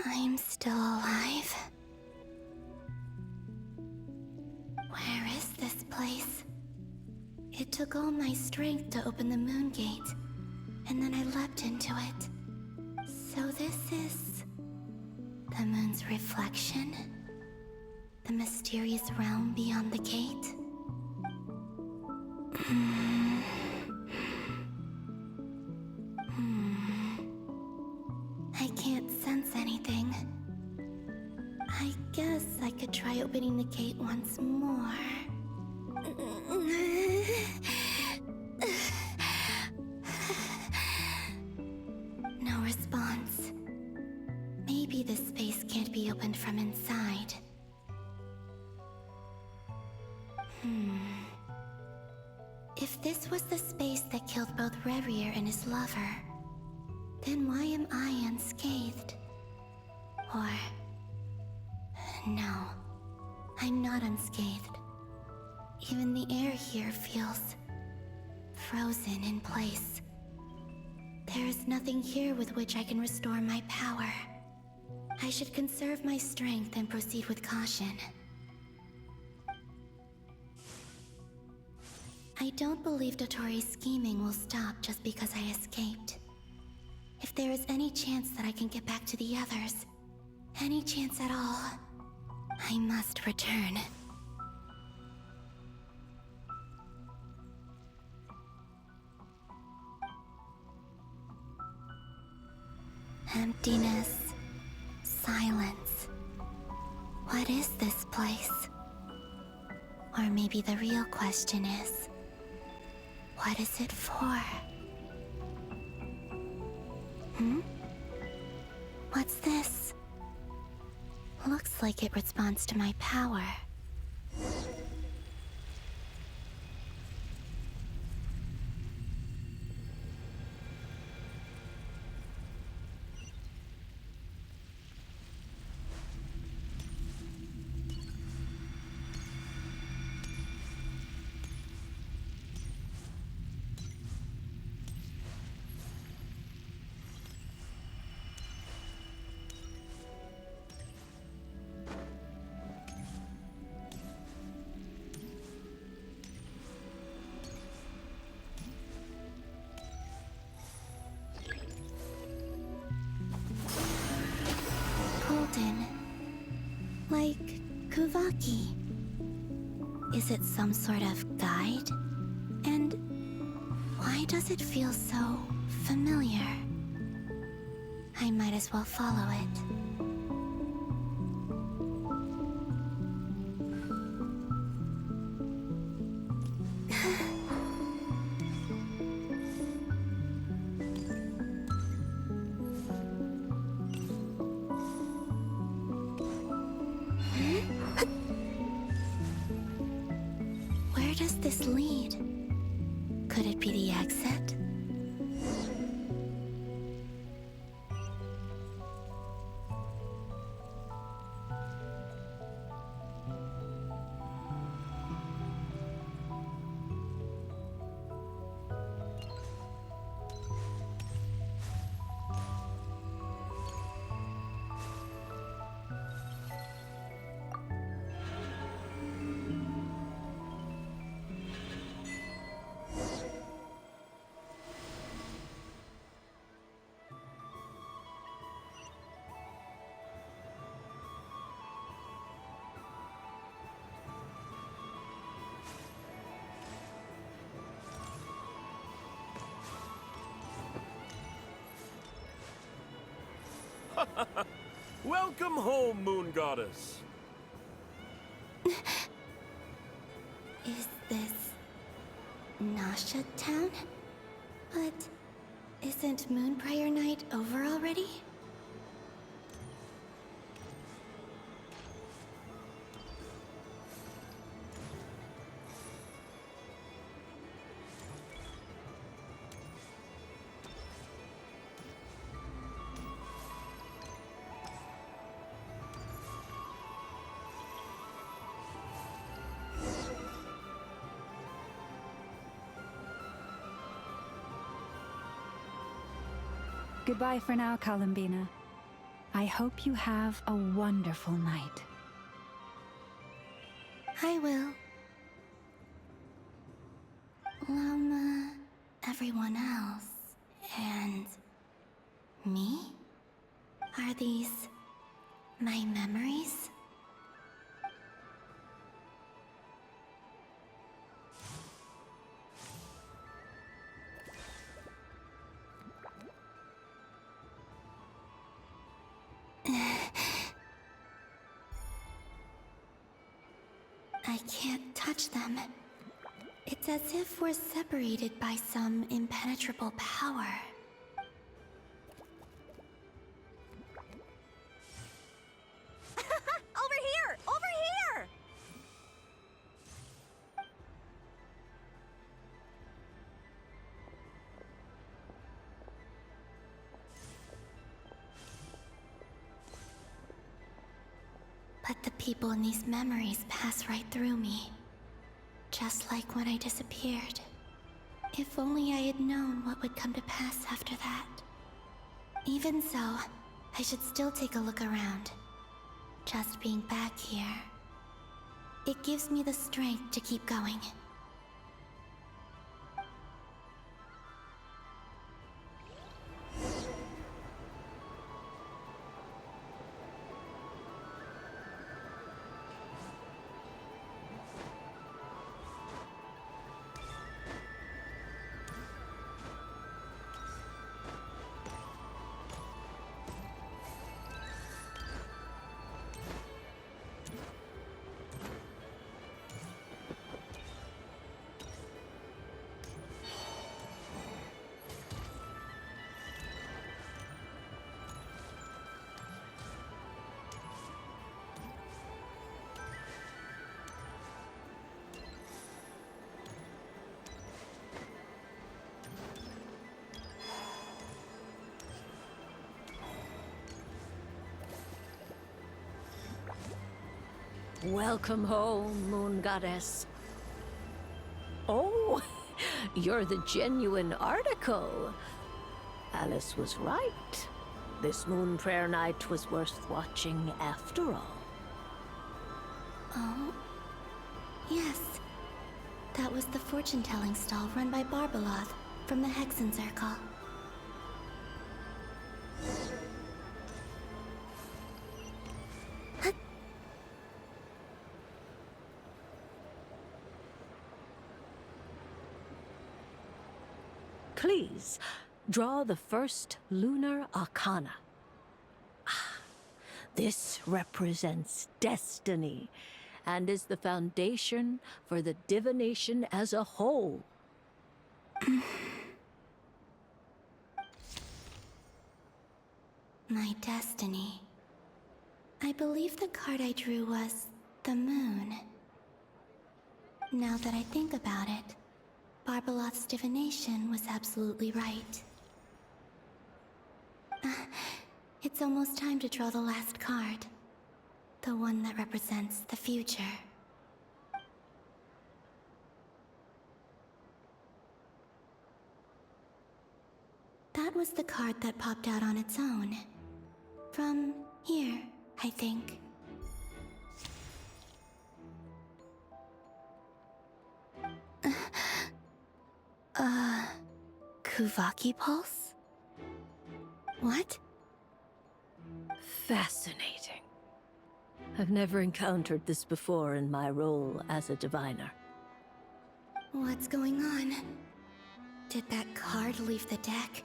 I'm still alive. Where is this place? It took all my strength to open the moon gate, and then I leapt into it. So this is the moon's reflection? The mysterious realm beyond the gate? I can't sense anything. I guess I could try opening the gate once more. No response. Maybe this space can't be opened from inside. If this was the space that killed both Revier and his lover, then why am I unscathed? Or... no, I'm not unscathed. Even the air here feels frozen in place. There is nothing here with which I can restore my power. I should conserve my strength and proceed with caution. I don't believe Dotori's scheming will stop just because I escaped. If there is any chance that I can get back to the others, any chance at all, I must return. Emptiness, silence. What is this place? Or maybe the real question is, what is it for? What's this? Looks like it responds to my power. Like Kuvaki. Is it some sort of guide? And why does it feel so familiar? I might as well follow it. Where does this lead? Could it be the exit? Welcome home, Moon Goddess. Is this Nasha Town? But isn't Moon Prayer Night over already? Goodbye for now, Columbina. I hope you have a wonderful night. I will. Llama, everyone else, and me? Are these my memories? I can't touch them. It's as if we're separated by some impenetrable power. Over here! Over here! But the people in these memories pass right through me. Just like when I disappeared. If only I had known what would come to pass after that. Even so, I should still take a look around. Just being back here, it gives me the strength to keep going. Welcome home, Moon Goddess. Oh, you're the genuine article. Alice was right. This Moon Prayer Night was worth watching after all. Oh, yes. That was the fortune-telling stall run by Barbeloth from the Hexen Circle. Please, draw the first lunar arcana. Ah, this represents destiny and is the foundation for the divination as a whole. My destiny. I believe the card I drew was the moon. Now that I think about it, Barbeloth's divination was absolutely right. It's almost time to draw the last card. The one that represents the future. That was the card that popped out on its own. From here, I think. Kuvaki Pulse? What? Fascinating. I've never encountered this before in my role as a diviner. What's going on? Did that card leave the deck?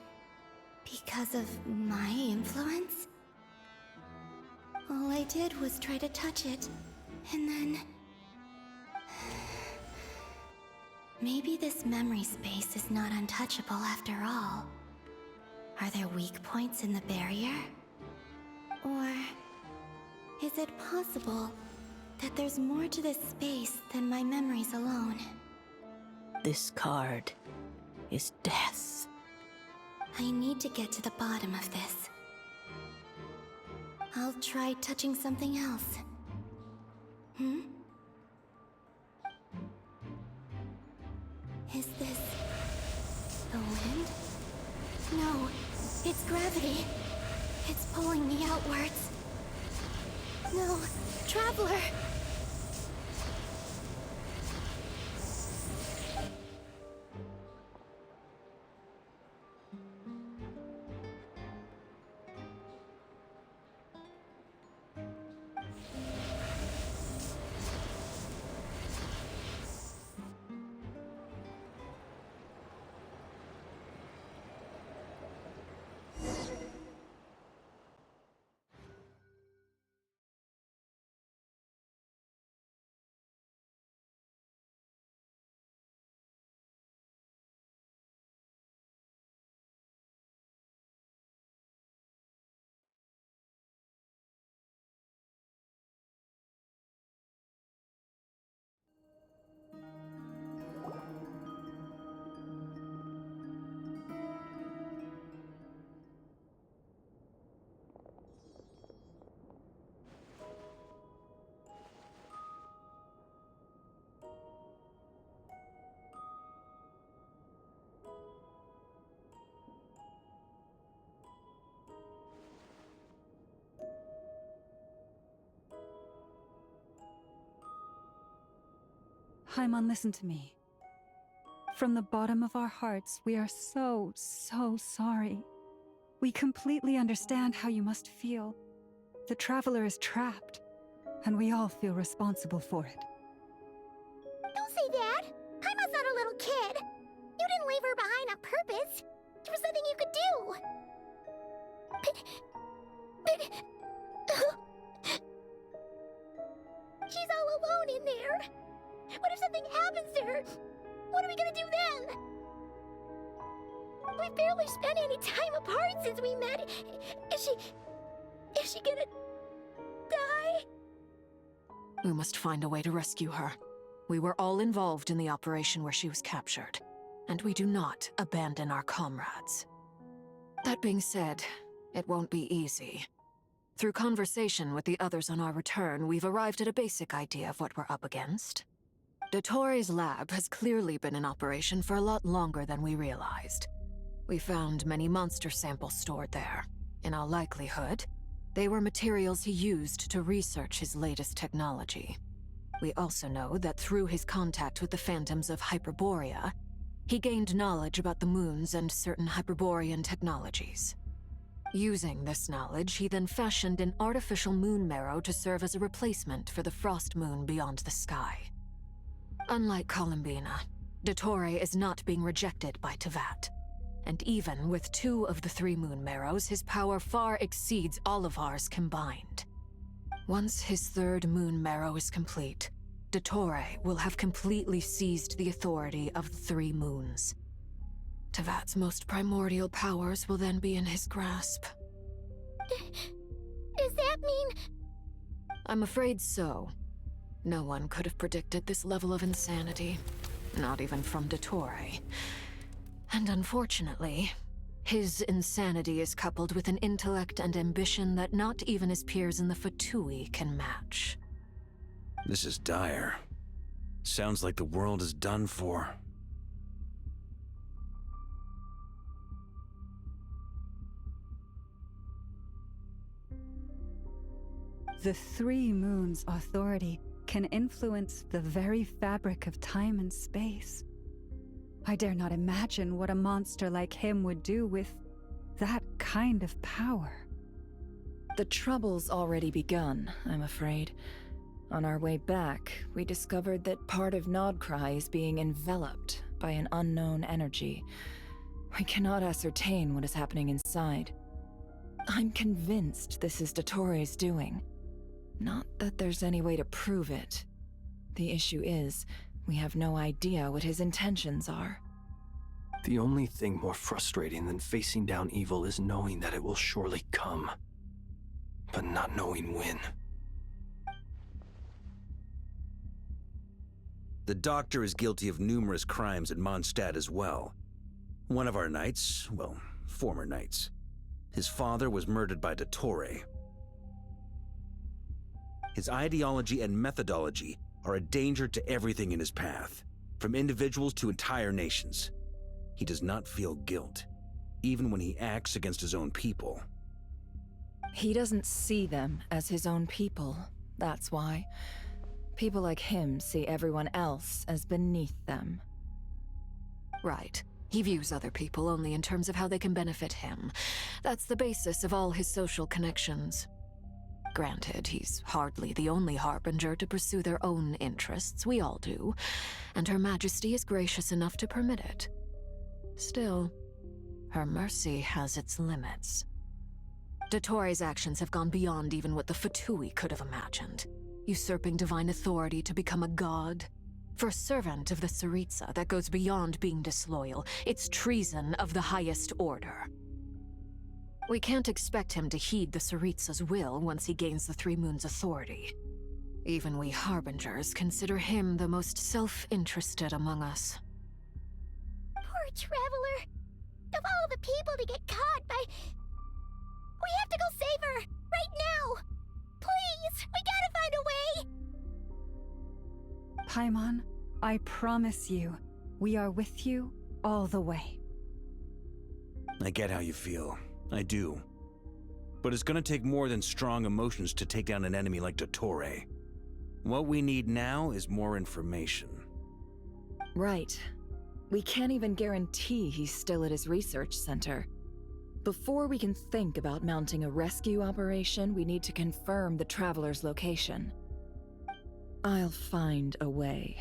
Because of my influence? All I did was try to touch it, and then... Maybe this memory space is not untouchable after all. Are there weak points in the barrier? Or... is it possible that there's more to this space than my memories alone? This card is death. I need to get to the bottom of this. I'll try touching something else. Hmm? Is this... the wind? No, it's gravity. It's pulling me outwards. No, Traveler! Paimon, listen to me. From the bottom of our hearts, we are so sorry. We completely understand how you must feel. The Traveler is trapped, and we all feel responsible for it. Don't say that! Paimon's not a little kid! You didn't leave her behind on purpose! There was nothing you could do! But... she's all alone in there! What if something happens to her? What are we gonna do then? We've barely spent any time apart since we met. Is she gonna... die? We must find a way to rescue her. We were all involved in the operation where she was captured, and we do not abandon our comrades. That being said, it won't be easy. Through conversation with the others on our return, we've arrived at a basic idea of what we're up against. Dottore's lab has clearly been in operation for a lot longer than we realized. We found many monster samples stored there. In all likelihood, they were materials he used to research his latest technology. We also know that through his contact with the phantoms of Hyperborea, he gained knowledge about the moons and certain Hyperborean technologies. Using this knowledge, he then fashioned an artificial moon marrow to serve as a replacement for the frost moon beyond the sky. Unlike Columbina, Dottore is not being rejected by Teyvat. And even with 2 of the 3 moon marrows, his power far exceeds all of ours combined. Once his 3rd moon marrow is complete, Dottore will have completely seized the authority of the 3 moons. Teyvat's most primordial powers will then be in his grasp. Does that mean... I'm afraid so. No one could have predicted this level of insanity, not even from Dottore. And unfortunately, his insanity is coupled with an intellect and ambition that not even his peers in the Fatui can match. This is dire. Sounds like the world is done for. The 3 moons' authority can influence the very fabric of time and space. I dare not imagine what a monster like him would do with that kind of power. The trouble's already begun, I'm afraid. On our way back, we discovered that part of Nodcry is being enveloped by an unknown energy. We cannot ascertain what is happening inside. I'm convinced this is Dottore's doing. Not that there's any way to prove it. The issue is, we have no idea what his intentions are. The only thing more frustrating than facing down evil is knowing that it will surely come, but not knowing when. The doctor is guilty of numerous crimes at Mondstadt as well. One of our knights, well, former knights. His father was murdered by Dottore. His ideology and methodology are a danger to everything in his path, from individuals to entire nations. He does not feel guilt, even when he acts against his own people. He doesn't see them as his own people, that's why. People like him see everyone else as beneath them. Right. He views other people only in terms of how they can benefit him. That's the basis of all his social connections. Granted, he's hardly the only harbinger to pursue their own interests. We all do. And Her Majesty is gracious enough to permit it. Still, her mercy has its limits. Dottore's actions have gone beyond even what the Fatui could have imagined. Usurping divine authority to become a god. For a servant of the Tsaritsa, that goes beyond being disloyal. It's treason of the highest order. We can't expect him to heed the Tsaritsa's will once he gains the Three Moons' authority. Even we Harbingers consider him the most self-interested among us. Poor Traveler. Of all the people to get caught by... We have to go save her! Right now! Please! We gotta find a way! Paimon, I promise you, we are with you all the way. I get how you feel. I do. But it's gonna take more than strong emotions to take down an enemy like Dottore. What we need now is more information. Right. We can't even guarantee he's still at his research center. Before we can think about mounting a rescue operation, we need to confirm the Traveler's location. I'll find a way.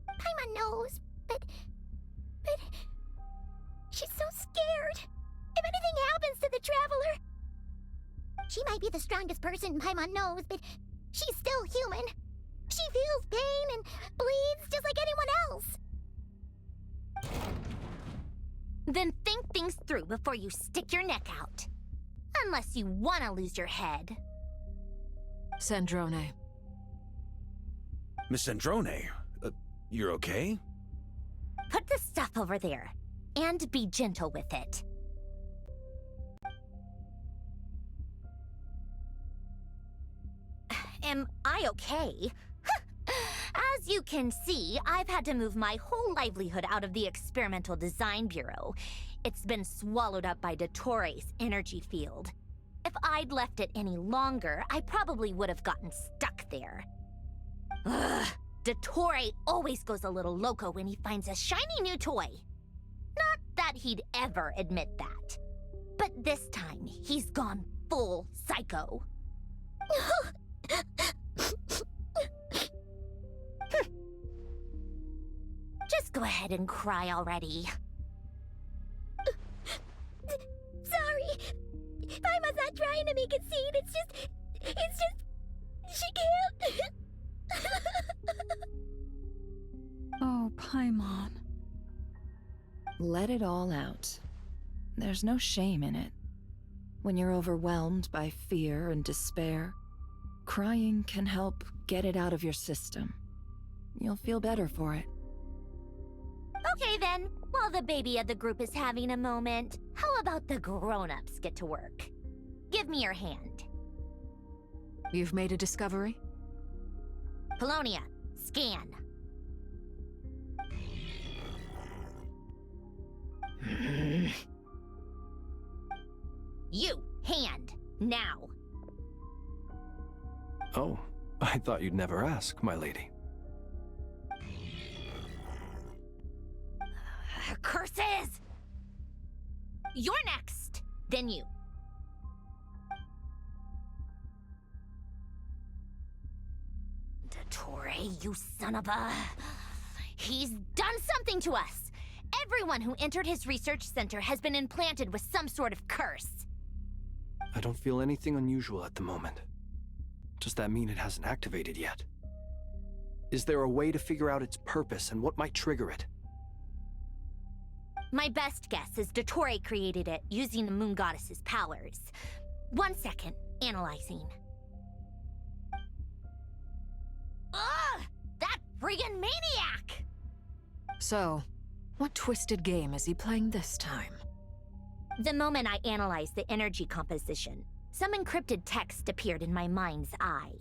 Paimon knows, but... She's so scared. If anything happens to the Traveler... She might be the strongest person Paimon knows, but she's still human. She feels pain and bleeds just like anyone else. Then think things through before you stick your neck out. Unless you want to lose your head. Sandrone. Miss Sandrone, you're okay? Put the stuff over there, and be gentle with it. Am I okay? As you can see, I've had to move my whole livelihood out of the Experimental Design Bureau. It's been swallowed up by Dottore's energy field. If I'd left it any longer, I probably would have gotten stuck there. Ugh, Dottore always goes a little loco when he finds a shiny new toy. Not that he'd ever admit that. But this time, he's gone full psycho. Just go ahead and cry already. Sorry. Paimon's not trying to make it seem. It's just... She can't. Oh, Paimon. Let it all out. There's no shame in it. When you're overwhelmed by fear and despair, crying can help get it out of your system. You'll feel better for it. Okay then, while the baby of the group is having a moment, how about the grown-ups get to work? Give me your hand. You've made a discovery? Polonia, scan. You, hand, now. Oh, I thought you'd never ask, my lady. Curses! You're next, then you. Dottore, you son of a... He's done something to us! Everyone who entered his research center has been implanted with some sort of curse. I don't feel anything unusual at the moment. Does that mean it hasn't activated yet? Is there a way to figure out its purpose and what might trigger it? My best guess is Dottore created it using the Moon Goddess's powers. 1 second, analyzing. Ugh! That friggin' maniac! So, what twisted game is he playing this time? The moment I analyzed the energy composition, some encrypted text appeared in my mind's eye.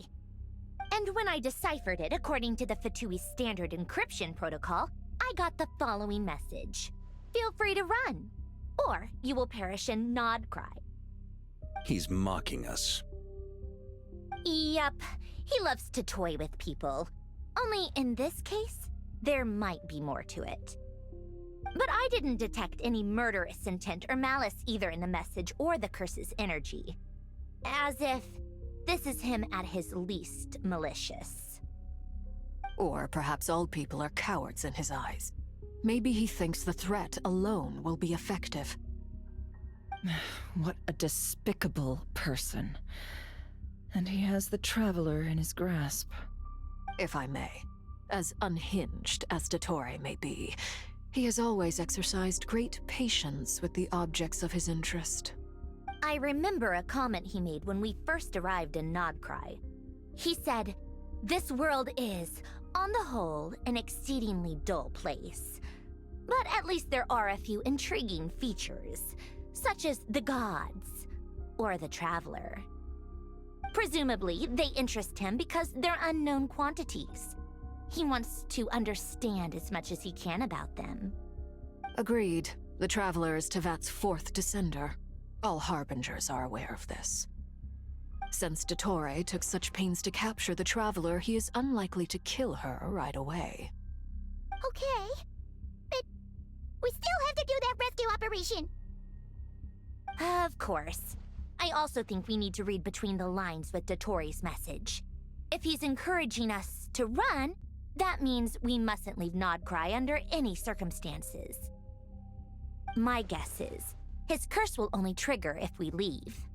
And when I deciphered it according to the Fatui standard encryption protocol, I got the following message. Feel free to run, or you will perish in nod cry. He's mocking us. Yep, he loves to toy with people. Only in this case, there might be more to it. But I didn't detect any murderous intent or malice either in the message or the curse's energy. As if this is him at his least malicious. Or perhaps all people are cowards in his eyes. Maybe he thinks the threat alone will be effective. What a despicable person. And he has the Traveler in his grasp. If I may, as unhinged as Dottore may be, he has always exercised great patience with the objects of his interest. I remember a comment he made when we first arrived in Nodcry. He said, "This world is, on the whole, an exceedingly dull place. But at least there are a few intriguing features, such as the gods, or the Traveler. Presumably, they interest him because they're unknown quantities. He wants to understand as much as he can about them." Agreed. The Traveler is Tevat's fourth descender. All Harbingers are aware of this. Since Dottore took such pains to capture the Traveler, he is unlikely to kill her right away. Okay. But we still have to do that rescue operation. Of course. I also think we need to read between the lines with Dottore's message. If he's encouraging us to run, that means we mustn't leave Nodcry under any circumstances. My guess is, his curse will only trigger if we leave.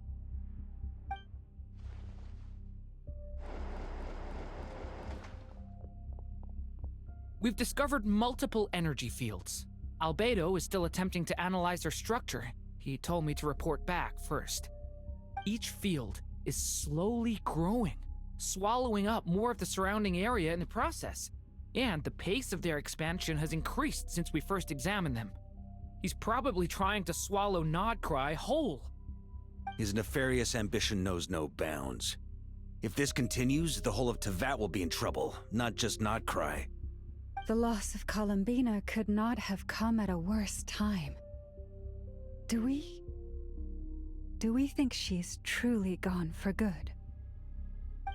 We've discovered multiple energy fields. Albedo is still attempting to analyze their structure. He told me to report back first. Each field is slowly growing, swallowing up more of the surrounding area in the process. And the pace of their expansion has increased since we first examined them. He's probably trying to swallow Nodcry whole. His nefarious ambition knows no bounds. If this continues, the whole of Tevat will be in trouble, not just Nodcry. The loss of Columbina could not have come at a worse time. Do we think she's truly gone for good?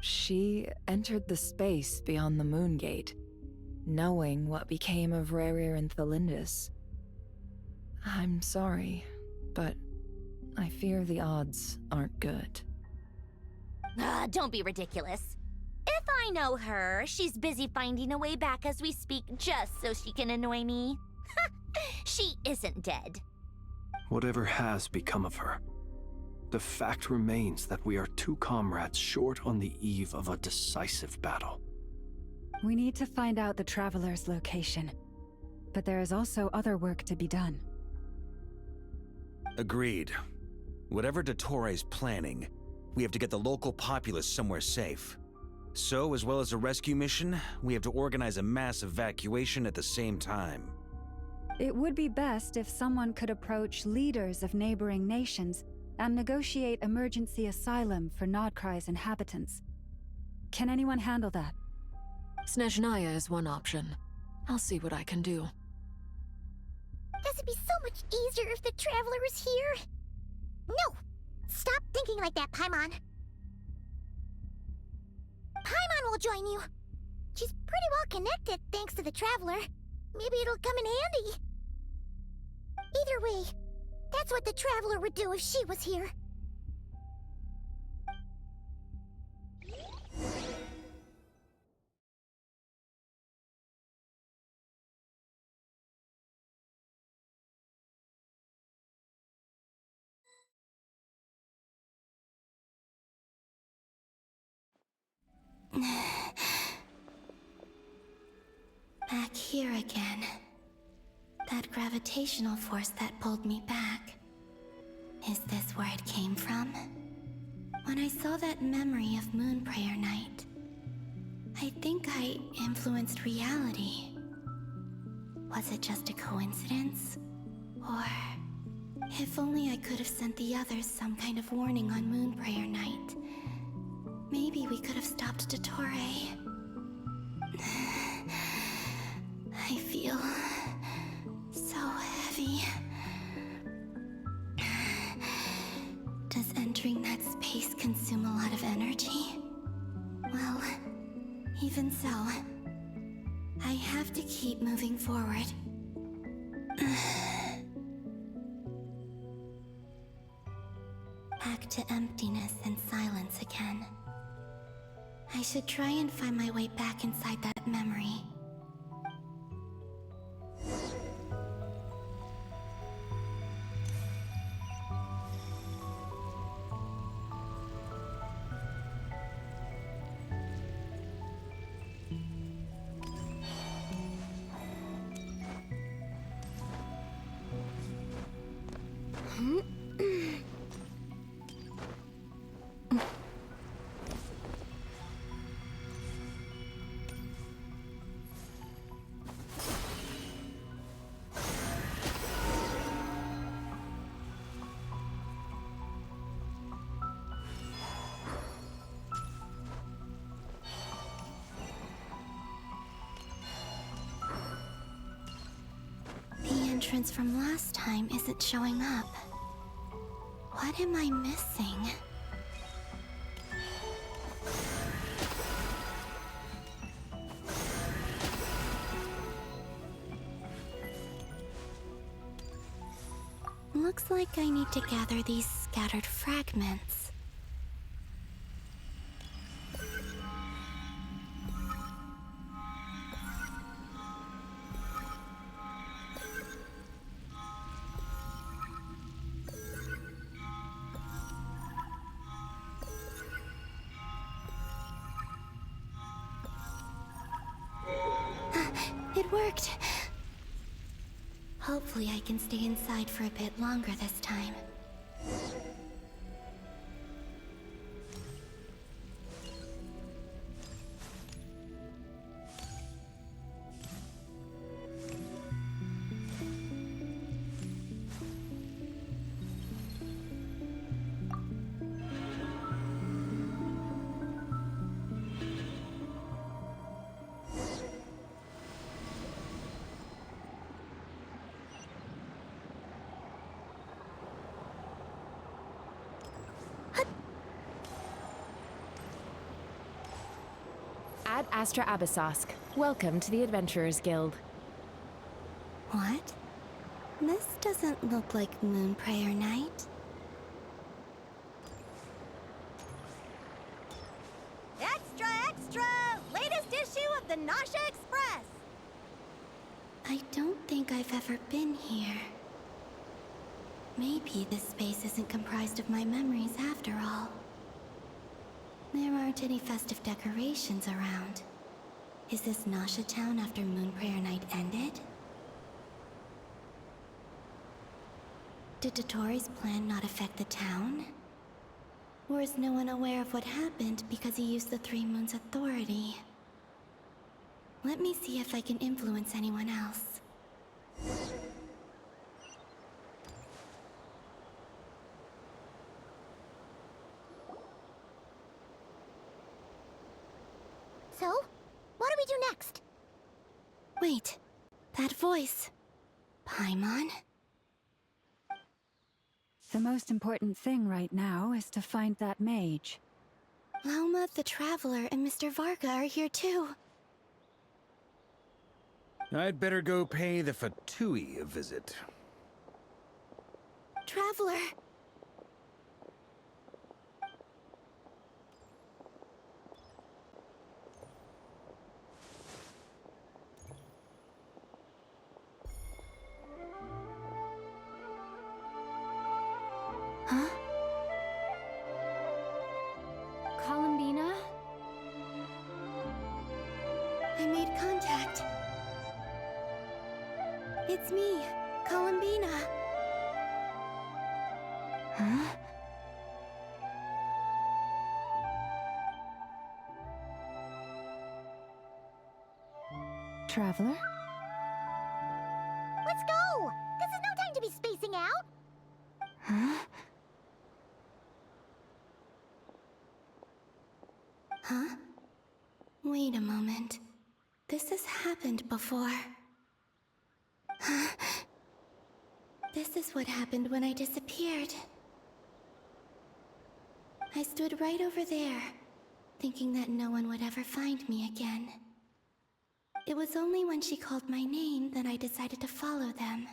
She entered the space beyond the Moon Gate, knowing what became of Rerir and Thalindus. I'm sorry, but I fear the odds aren't good. Don't be ridiculous. If I know her, she's busy finding a way back as we speak just so she can annoy me. She isn't dead. Whatever has become of her, the fact remains that we are two comrades short on the eve of a decisive battle. We need to find out the Traveler's location, but there is also other work to be done. Agreed. Whatever Dottore's planning, we have to get the local populace somewhere safe. So, as well as a rescue mission, we have to organize a mass evacuation at the same time. It would be best if someone could approach leaders of neighboring nations and negotiate emergency asylum for Nodcry's inhabitants. Can anyone handle that? Snezhnaya is one option. I'll see what I can do. This would be so much easier if the Traveler is here. No! Stop thinking like that, Paimon. Paimon will join you. She's pretty well connected thanks to the Traveler. Maybe it'll come in handy. Either way, that's what the Traveler would do if she was here. Back here again. That gravitational force that pulled me back. Is this where it came from? When I saw that memory of Moon Prayer Night, I think I influenced reality. Was it just a coincidence? Or... if only I could have sent the others some kind of warning on Moon Prayer Night. Maybe we could have stopped Dottore. I feel... so heavy. Does entering that space consume a lot of energy? Well, even so, I have to keep moving forward. Back to emptiness and silence again. I should try and find my way back inside that memory. The entrance from last time isn't showing up. What am I missing? Looks like I need to gather these scattered fragments. It worked! Hopefully I can stay inside for a bit longer this time. Ad Astra Abyssosk. Welcome to the Adventurers Guild. What? This doesn't look like Moon Prayer Night. Extra, extra! Latest issue of the Nasha Express! I don't think I've ever been here. Maybe this space isn't comprised of my memories after all. There aren't any festive decorations around. Is this Nasha Town after Moon Prayer Night ended? Did Dottore's plan not affect the town? Or is no one aware of what happened because he used the Three Moons' authority? Let me see if I can influence anyone else. So, what do we do next? Wait, that voice. Paimon? The most important thing right now is to find that mage. Lauma the Traveler and Mr. Varga are here too. I'd better go pay the Fatui a visit. Traveler! Huh? Columbina? I made contact. It's me, Columbina. Huh? Traveler? Let's go! This is no time to be spacing out! Huh? Huh? Wait a moment. This has happened before. Huh? This is what happened when I disappeared. I stood right over there, thinking that no one would ever find me again. It was only when she called my name that I decided to follow them.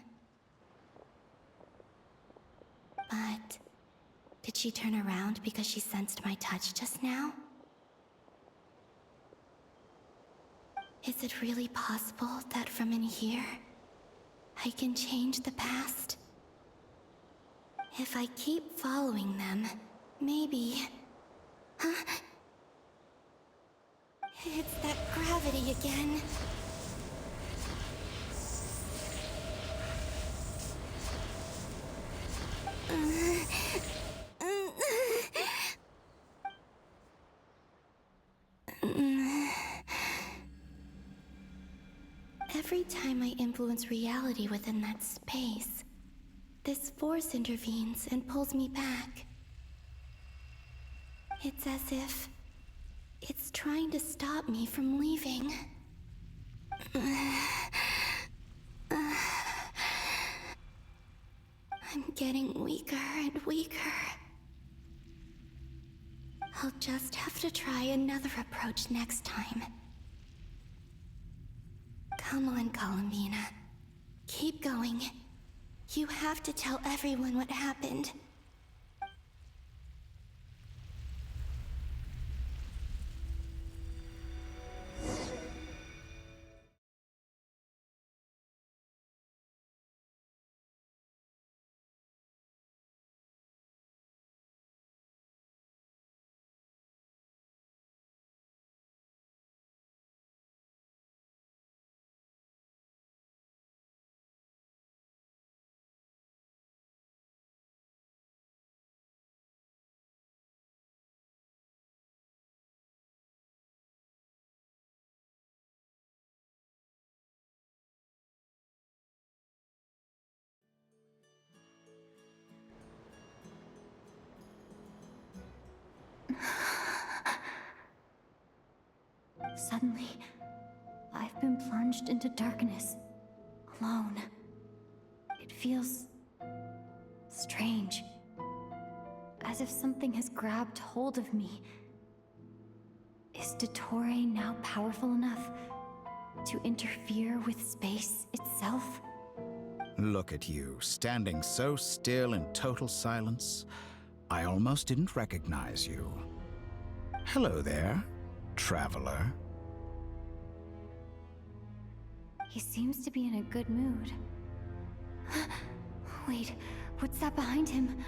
But did she turn around because she sensed my touch just now? Is it really possible that from in here, I can change the past? If I keep following them, maybe... Huh? It's that gravity again. Every time I influence reality within that space, this force intervenes and pulls me back. It's as if it's trying to stop me from leaving. I'm getting weaker and weaker. I'll just have to try another approach next time. Come on, Columbina. Keep going. You have to tell everyone what happened. Suddenly, I've been plunged into darkness, alone. It feels strange, as if something has grabbed hold of me. Is Dottore now powerful enough to interfere with space itself? Look at you, standing so still in total silence. I almost didn't recognize you. Hello there, traveler. He seems to be in a good mood. Wait, what's that behind him?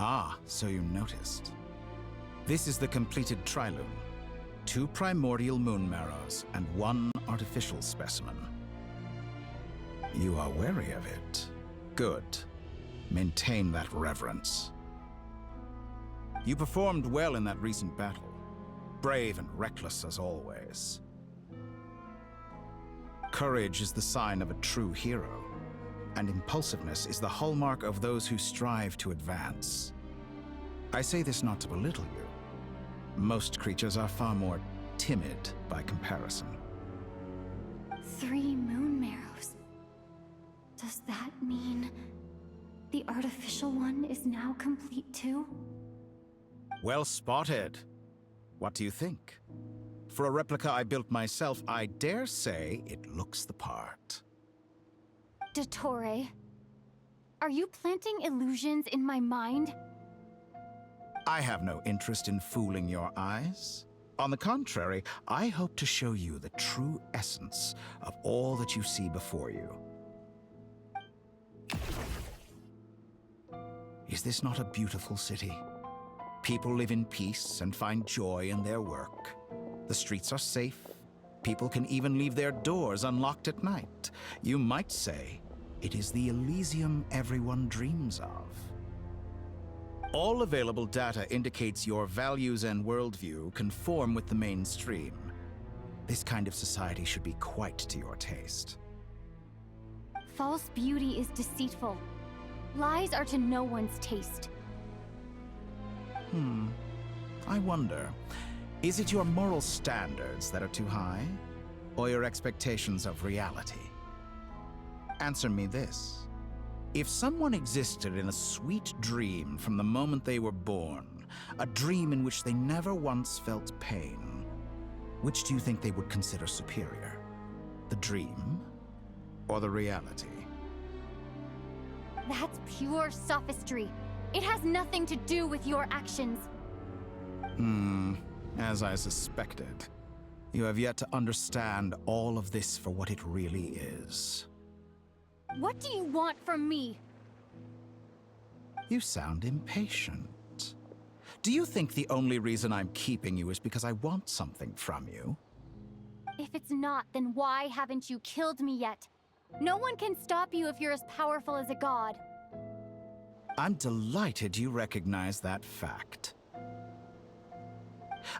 Ah, so you noticed. This is the completed trilune. 2 primordial moon marrows and 1 artificial specimen. You are wary of it. Good. Maintain that reverence. You performed well in that recent battle. Brave and reckless as always. Courage is the sign of a true hero, and impulsiveness is the hallmark of those who strive to advance. I say this not to belittle you. Most creatures are far more timid by comparison. 3 moon marrows. Does that mean the artificial one is now complete too? Well spotted. What do you think? For a replica I built myself, I dare say it looks the part. Dottore, are you planting illusions in my mind? I have no interest in fooling your eyes. On the contrary, I hope to show you the true essence of all that you see before you. Is this not a beautiful city? People live in peace and find joy in their work. The streets are safe. People can even leave their doors unlocked at night. You might say it is the Elysium everyone dreams of. All available data indicates your values and worldview conform with the mainstream. This kind of society should be quite to your taste. False beauty is deceitful. Lies are to no one's taste. I wonder, is it your moral standards that are too high, or your expectations of reality? Answer me this. If someone existed in a sweet dream from the moment they were born, a dream in which they never once felt pain, which do you think they would consider superior? The dream or the reality? That's pure sophistry. It has nothing to do with your actions. As I suspected. You have yet to understand all of this for what it really is. What do you want from me? You sound impatient. Do you think the only reason I'm keeping you is because I want something from you? If it's not, then why haven't you killed me yet? No one can stop you if you're as powerful as a god. I'm delighted you recognize that fact.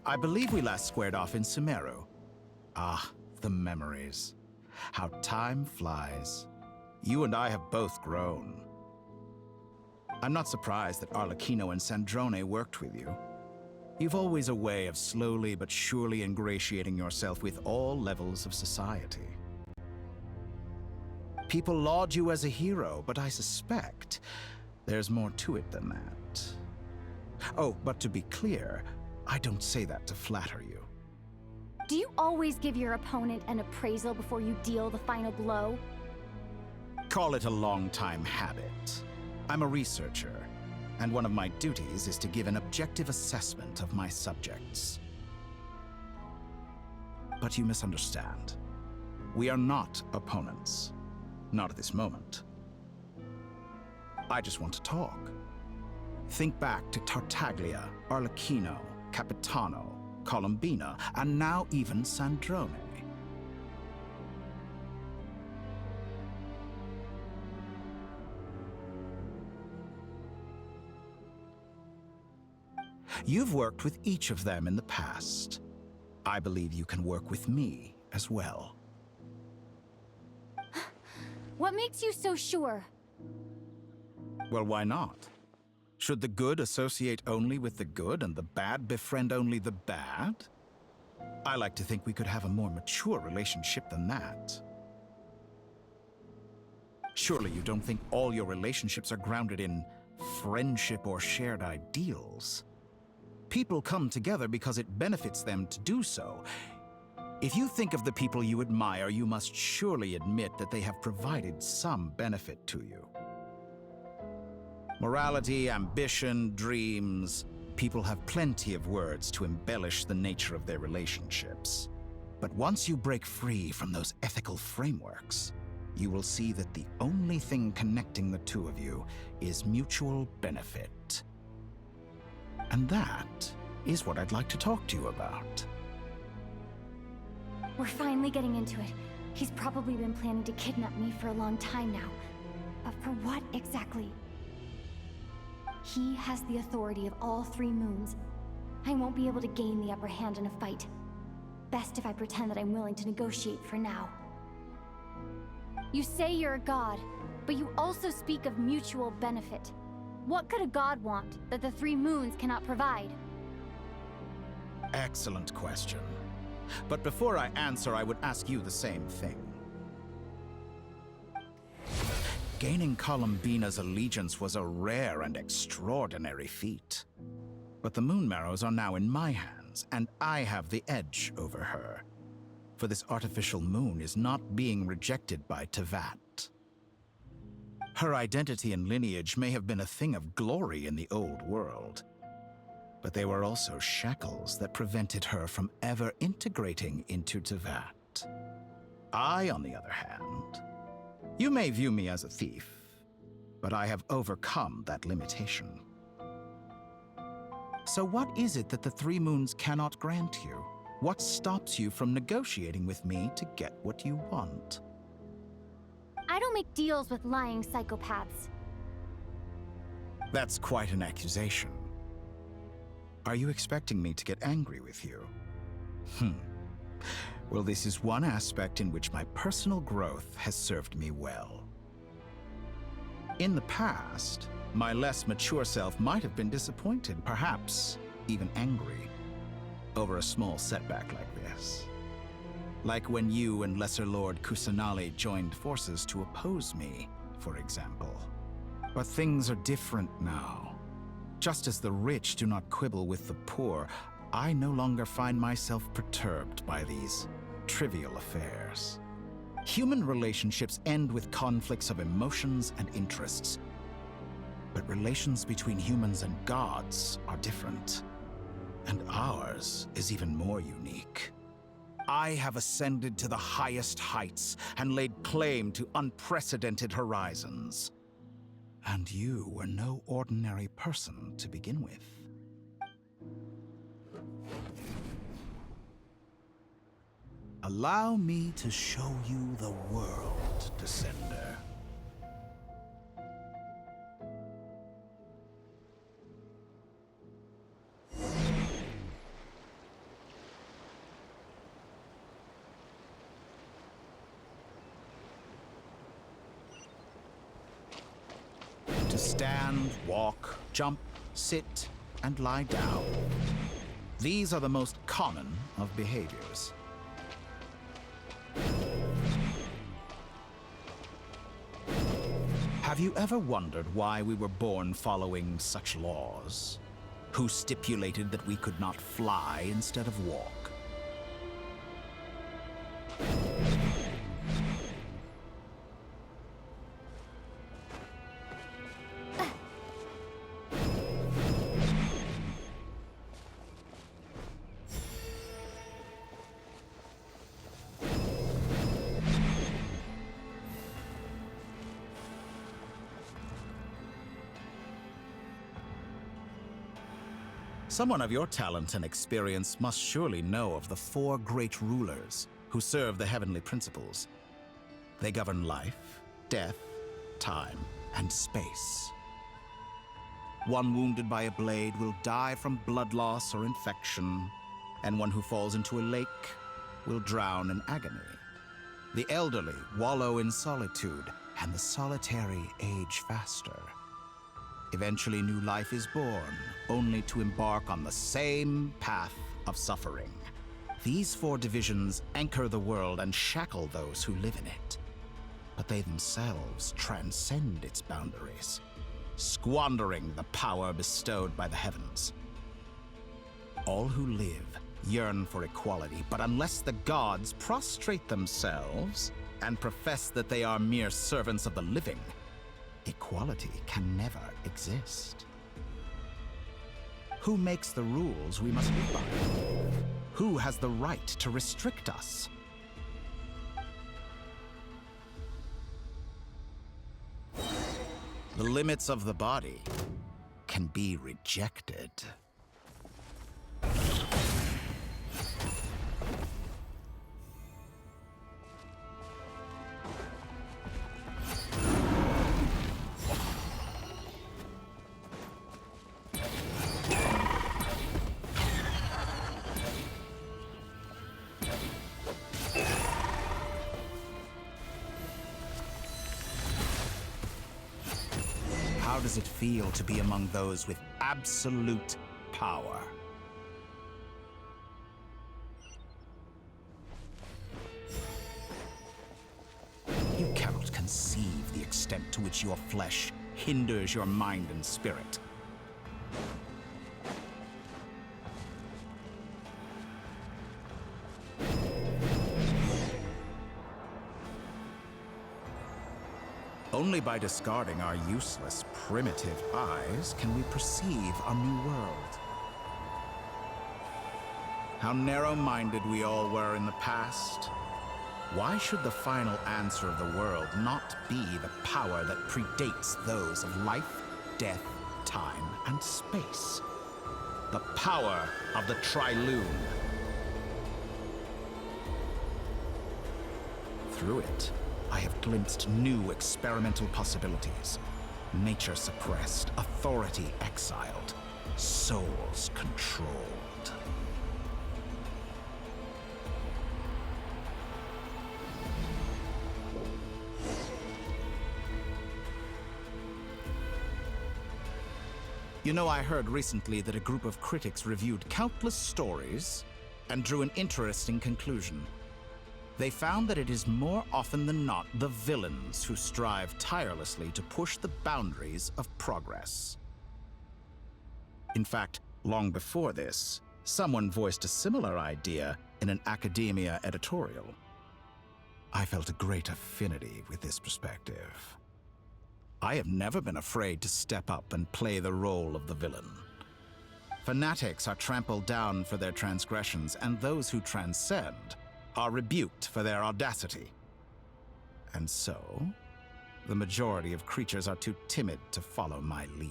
I believe we last squared off in Sumeru. Ah, the memories. How time flies. You and I have both grown. I'm not surprised that Arlecchino and Sandrone worked with you. You've always a way of slowly but surely ingratiating yourself with all levels of society. People laud you as a hero, but I suspect there's more to it than that. Oh, but to be clear, I don't say that to flatter you. Do you always give your opponent an appraisal before you deal the final blow? Call it a long-time habit. I'm a researcher, and one of my duties is to give an objective assessment of my subjects. But you misunderstand. We are not opponents. Not at this moment. I just want to talk. Think back to Tartaglia, Arlecchino, Capitano, Columbina, and now even Sandrone. You've worked with each of them in the past. I believe you can work with me as well. What makes you so sure? Well, why not? Should the good associate only with the good and the bad befriend only the bad? I like to think we could have a more mature relationship than that. Surely you don't think all your relationships are grounded in friendship or shared ideals? People come together because it benefits them to do so. If you think of the people you admire, you must surely admit that they have provided some benefit to you. Morality, ambition, dreams. People have plenty of words to embellish the nature of their relationships. But once you break free from those ethical frameworks, you will see that the only thing connecting the two of you is mutual benefit. And that is what I'd like to talk to you about. We're finally getting into it. He's probably been planning to kidnap me for a long time now. But for what exactly? He has the authority of all three moons. I won't be able to gain the upper hand in a fight. Best if I pretend that I'm willing to negotiate for now. You say you're a god, but you also speak of mutual benefit. What could a god want that the three moons cannot provide? Excellent question. But before I answer, I would ask you the same thing. Gaining Columbina's allegiance was a rare and extraordinary feat. But the Moon Marrows are now in my hands, and I have the edge over her. For this artificial moon is not being rejected by Tevat. Her identity and lineage may have been a thing of glory in the old world, but they were also shackles that prevented her from ever integrating into Tevat. I, on the other hand, you may view me as a thief, but I have overcome that limitation. So what is it that the three moons cannot grant you? What stops you from negotiating with me to get what you want? I don't make deals with lying psychopaths. That's quite an accusation. Are you expecting me to get angry with you? Well, this is one aspect in which my personal growth has served me well. In the past, my less mature self might have been disappointed, perhaps even angry, over a small setback like this. Like when you and Lesser Lord Kusanali joined forces to oppose me, for example. But things are different now. Just as the rich do not quibble with the poor, I no longer find myself perturbed by these trivial affairs. Human relationships end with conflicts of emotions and interests. But relations between humans and gods are different. And ours is even more unique. I have ascended to the highest heights and laid claim to unprecedented horizons. And you were no ordinary person to begin with. Allow me to show you the world, Descender. To stand, walk, jump, sit, and lie down. These are the most common of behaviors. Have you ever wondered why we were born following such laws? Who stipulated that we could not fly instead of walk? Someone of your talent and experience must surely know of the 4 great rulers who serve the heavenly principles. They govern life, death, time, and space. One wounded by a blade will die from blood loss or infection, and one who falls into a lake will drown in agony. The elderly wallow in solitude, and the solitary age faster. Eventually, new life is born, only to embark on the same path of suffering. These 4 divisions anchor the world and shackle those who live in it. But they themselves transcend its boundaries, squandering the power bestowed by the heavens. All who live yearn for equality, but unless the gods prostrate themselves and profess that they are mere servants of the living, equality can never exist. Who makes the rules we must live by? Who has the right to restrict us? The limits of the body can be rejected. How does it feel to be among those with absolute power? You cannot conceive the extent to which your flesh hinders your mind and spirit. Only by discarding our useless, primitive eyes can we perceive a new world. How narrow-minded we all were in the past. Why should the final answer of the world not be the power that predates those of life, death, time, and space? The power of the Triloon. through it, I have glimpsed new experimental possibilities. Nature suppressed, authority exiled, souls controlled. You know, I heard recently that a group of critics reviewed countless stories and drew an interesting conclusion. They found that it is more often than not the villains who strive tirelessly to push the boundaries of progress. In fact, long before this, someone voiced a similar idea in an academia editorial. I felt a great affinity with this perspective. I have never been afraid to step up and play the role of the villain. Fanatics are trampled down for their transgressions, and those who transcend are rebuked for their audacity. And so, the majority of creatures are too timid to follow my lead.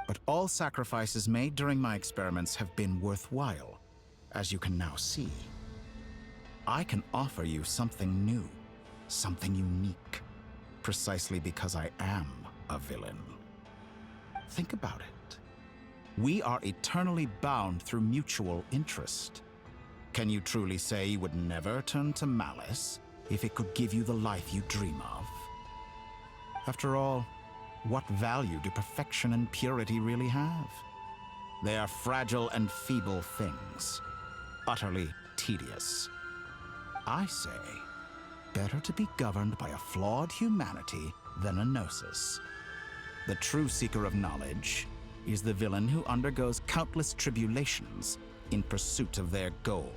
But all sacrifices made during my experiments have been worthwhile, as you can now see. I can offer you something new, something unique, precisely because I am a villain. Think about it. We are eternally bound through mutual interest. Can you truly say you would never turn to malice if it could give you the life you dream of? After all, what value do perfection and purity really have? They are fragile and feeble things, utterly tedious. I say, better to be governed by a flawed humanity than a gnosis. The true seeker of knowledge is the villain who undergoes countless tribulations in pursuit of their goal.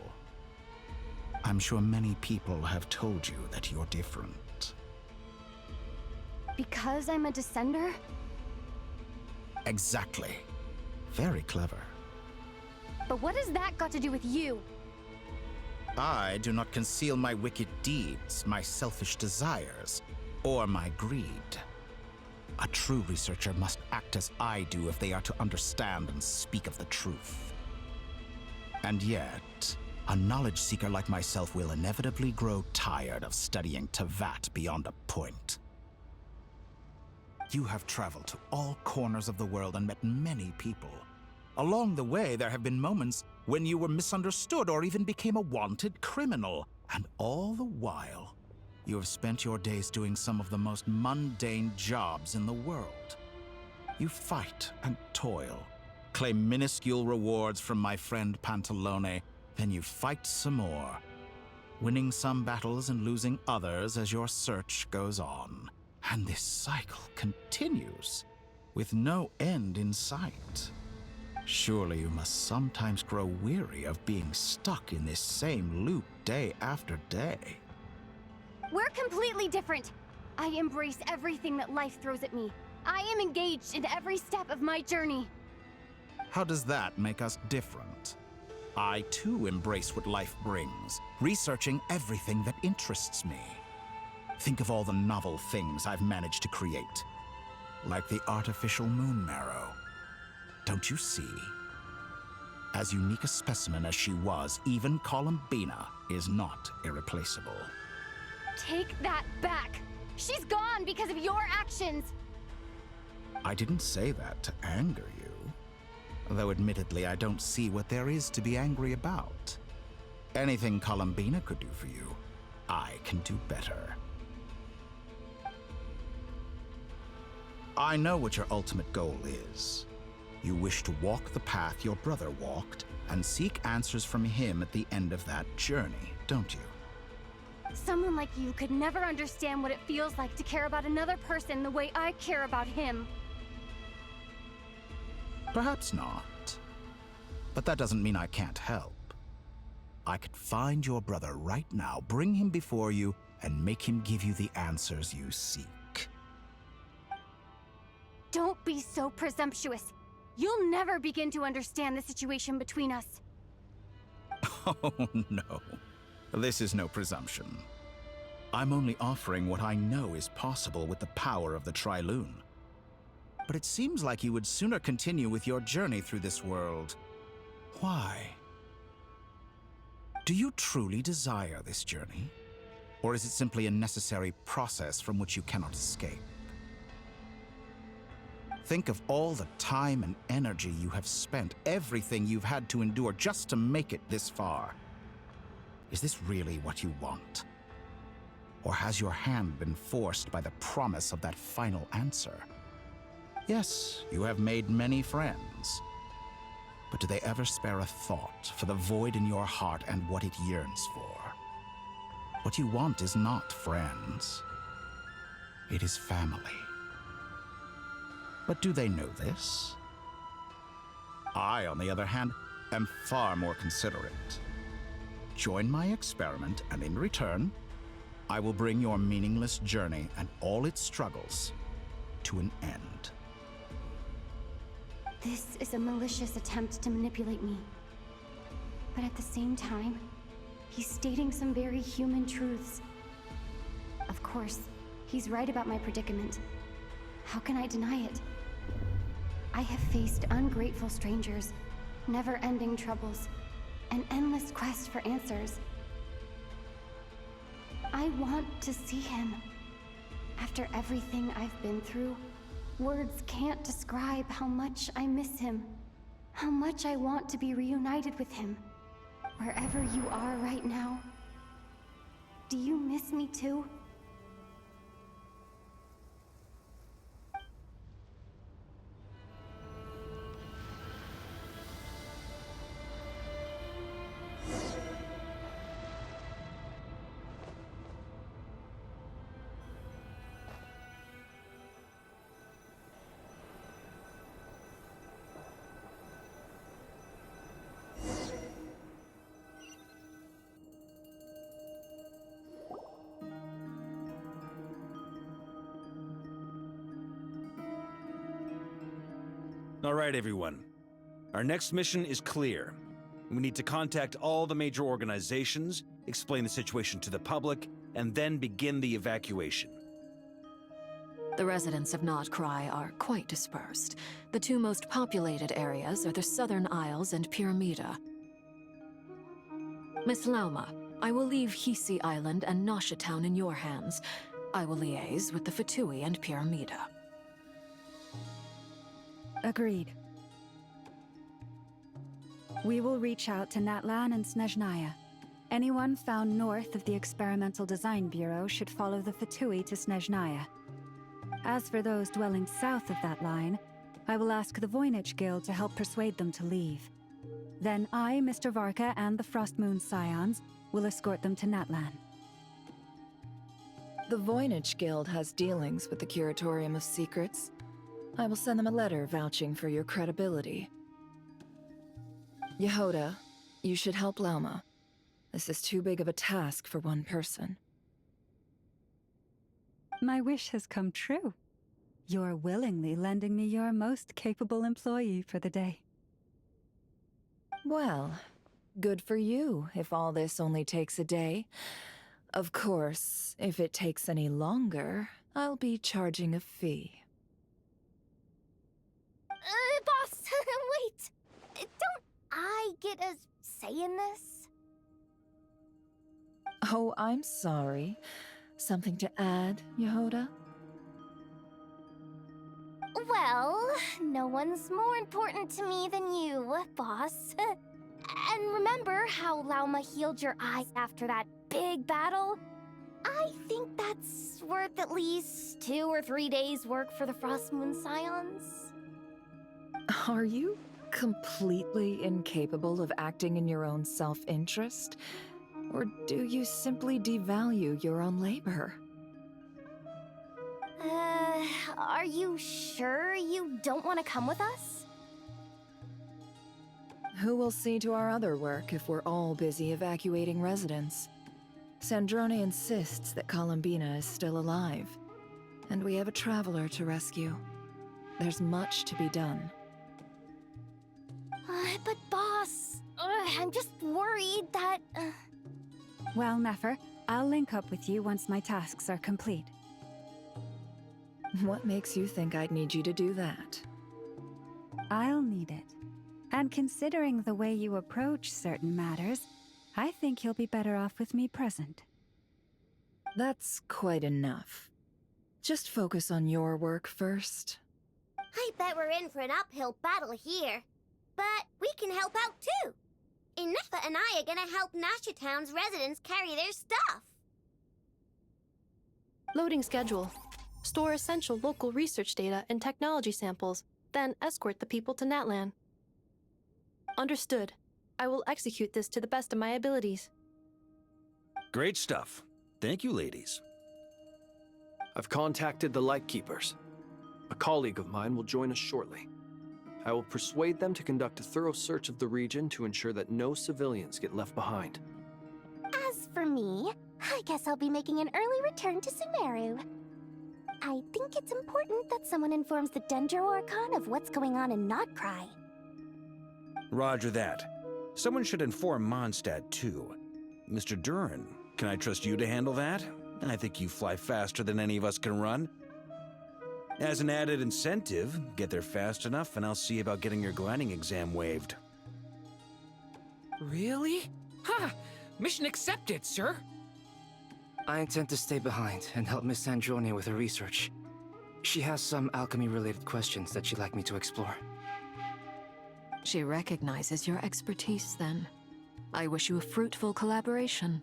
I'm sure many people have told you that you're different. Because I'm a descender? Exactly. Very clever. But what has that got to do with you? I do not conceal my wicked deeds, my selfish desires, or my greed. A true researcher must act as I do if they are to understand and speak of the truth. And yet, a knowledge seeker like myself will inevitably grow tired of studying Tevat beyond a point. You have traveled to all corners of the world and met many people. Along the way, there have been moments when you were misunderstood or even became a wanted criminal. And all the while, you have spent your days doing some of the most mundane jobs in the world. You fight and toil, claim minuscule rewards from my friend Pantalone, then you fight some more, winning some battles and losing others as your search goes on. And this cycle continues, with no end in sight. Surely you must sometimes grow weary of being stuck in this same loop day after day. We're completely different. I embrace everything that life throws at me. I am engaged in every step of my journey. How does that make us different? I too embrace what life brings, researching everything that interests me. Think of all the novel things I've managed to create, like the artificial moon marrow. Don't you see? As unique a specimen as she was, even Columbina is not irreplaceable. Take that back! She's gone because of your actions! I didn't say that to anger you. Though admittedly, I don't see what there is to be angry about. Anything Columbina could do for you, I can do better. I know what your ultimate goal is. You wish to walk the path your brother walked and seek answers from him at the end of that journey, don't you? Someone like you could never understand what it feels like to care about another person the way I care about him. Perhaps not. But that doesn't mean I can't help. I could find your brother right now, bring him before you, and make him give you the answers you seek. Don't be so presumptuous. You'll never begin to understand the situation between us. Oh, no. This is no presumption. I'm only offering what I know is possible with the power of the Trilune. But it seems like you would sooner continue with your journey through this world. Why? Do you truly desire this journey? Or is it simply a necessary process from which you cannot escape? Think of all the time and energy you have spent, everything you've had to endure just to make it this far. Is this really what you want? Or has your hand been forced by the promise of that final answer? Yes, you have made many friends. But do they ever spare a thought for the void in your heart and what it yearns for? What you want is not friends. It is family. But do they know this? I, on the other hand, am far more considerate. Join my experiment, and in return, I will bring your meaningless journey and all its struggles to an end. This is a malicious attempt to manipulate me. But at the same time, he's stating some very human truths. Of course, he's right about my predicament. How can I deny it? I have faced ungrateful strangers, never-ending troubles, an endless quest for answers. I want to see him. After everything I've been through, words can't describe how much I miss him, how much I want to be reunited with him. Wherever you are right now, do you miss me too? All right, everyone. Our next mission is clear. We need to contact all the major organizations, explain the situation to the public, and then begin the evacuation. The residents of Nodcry are quite dispersed. The two most populated areas are the Southern Isles and Pyramida. Miss Lauma, I will leave Hisi Island and Nasha Town in your hands. I will liaise with the Fatui and Pyramida. Agreed. We will reach out to Natlan and Snezhnaya. Anyone found north of the Experimental Design Bureau should follow the Fatui to Snezhnaya. As for those dwelling south of that line, I will ask the Voynich Guild to help persuade them to leave. Then I, Mr. Varka, and the Frostmoon Scions will escort them to Natlan. The Voynich Guild has dealings with the Curatorium of Secrets. I will send them a letter vouching for your credibility. Yehoda, you should help Lauma. This is too big of a task for one person. My wish has come true. You're willingly lending me your most capable employee for the day. Well, good for you if all this only takes a day. Of course, if it takes any longer, I'll be charging a fee. Boss, wait! Don't I get a say in this? Oh, I'm sorry. Something to add, Yehoda? Well, no one's more important to me than you, boss. And remember how Lauma healed your eyes after that big battle? I think that's worth at least 2 or 3 days' work for the Frostmoon Scions. Are you completely incapable of acting in your own self-interest? Or do you simply devalue your own labor? Are you sure you don't want to come with us? Who will see to our other work if we're all busy evacuating residents? Sandrone insists that Columbina is still alive, and we have a traveler to rescue. There's much to be done. But boss, I'm just worried that... Well, Nefer, I'll link up with you once my tasks are complete. What makes you think I'd need you to do that? I'll need it. And considering the way you approach certain matters, I think you'll be better off with me present. That's quite enough. Just focus on your work first. I bet we're in for an uphill battle here. But we can help out too. Inefa and I are gonna help Nasha Town's residents carry their stuff. Loading schedule. Store essential local research data and technology samples, then escort the people to Natlan. Understood. I will execute this to the best of my abilities. Great stuff. Thank you, ladies. I've contacted the Lightkeepers. A colleague of mine will join us shortly. I will persuade them to conduct a thorough search of the region to ensure that no civilians get left behind. As for me, I guess I'll be making an early return to Sumeru. I think it's important that someone informs the Dendro Archon of what's going on in Notcry. Roger that. Someone should inform Mondstadt, too. Mr. Duran, can I trust you to handle that? I think you fly faster than any of us can run. As an added incentive, get there fast enough and I'll see about getting your gliding exam waived. Really? Ha! Mission accepted, sir. I intend to stay behind and help Miss Sandrone with her research. She has some alchemy-related questions that she'd like me to explore. She recognizes your expertise, then. I wish you a fruitful collaboration.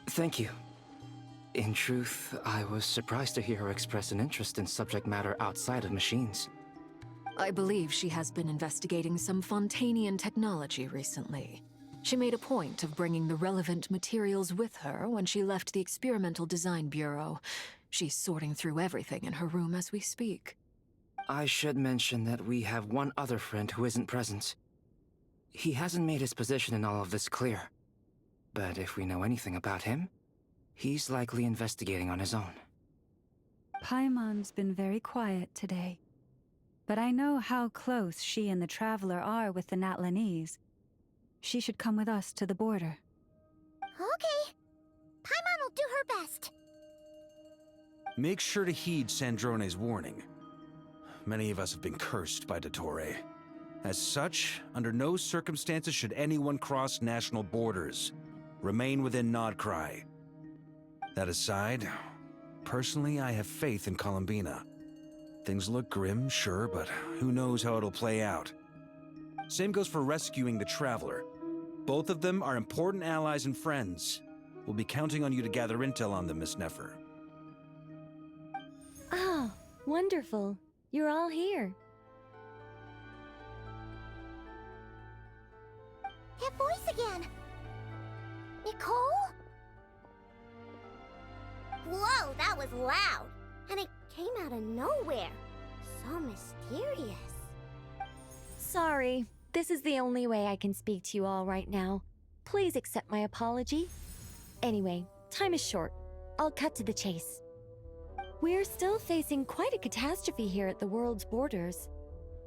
Thank you. In truth, I was surprised to hear her express an interest in subject matter outside of machines. I believe she has been investigating some Fontanian technology recently. She made a point of bringing the relevant materials with her when she left the Experimental Design Bureau. She's sorting through everything in her room as we speak. I should mention that we have one other friend who isn't present. He hasn't made his position in all of this clear. But if we know anything about him, he's likely investigating on his own. Paimon's been very quiet today. But I know how close she and the Traveler are with the Natlanese. She should come with us to the border. Okay. Paimon will do her best. Make sure to heed Sandrone's warning. Many of us have been cursed by Dottore. As such, under no circumstances should anyone cross national borders. Remain within Nodcry. That aside, personally I have faith in Columbina. Things look grim, sure, but who knows how it'll play out. Same goes for rescuing the Traveler. Both of them are important allies and friends. We'll be counting on you to gather intel on them, Miss Nefer. Oh, wonderful. You're all here. That voice again! Nicole? Whoa, that was loud! And it came out of nowhere. So mysterious. Sorry. This is the only way I can speak to you all right now. Please accept my apology. Anyway, time is short. I'll cut to the chase. We're still facing quite a catastrophe here at the world's borders.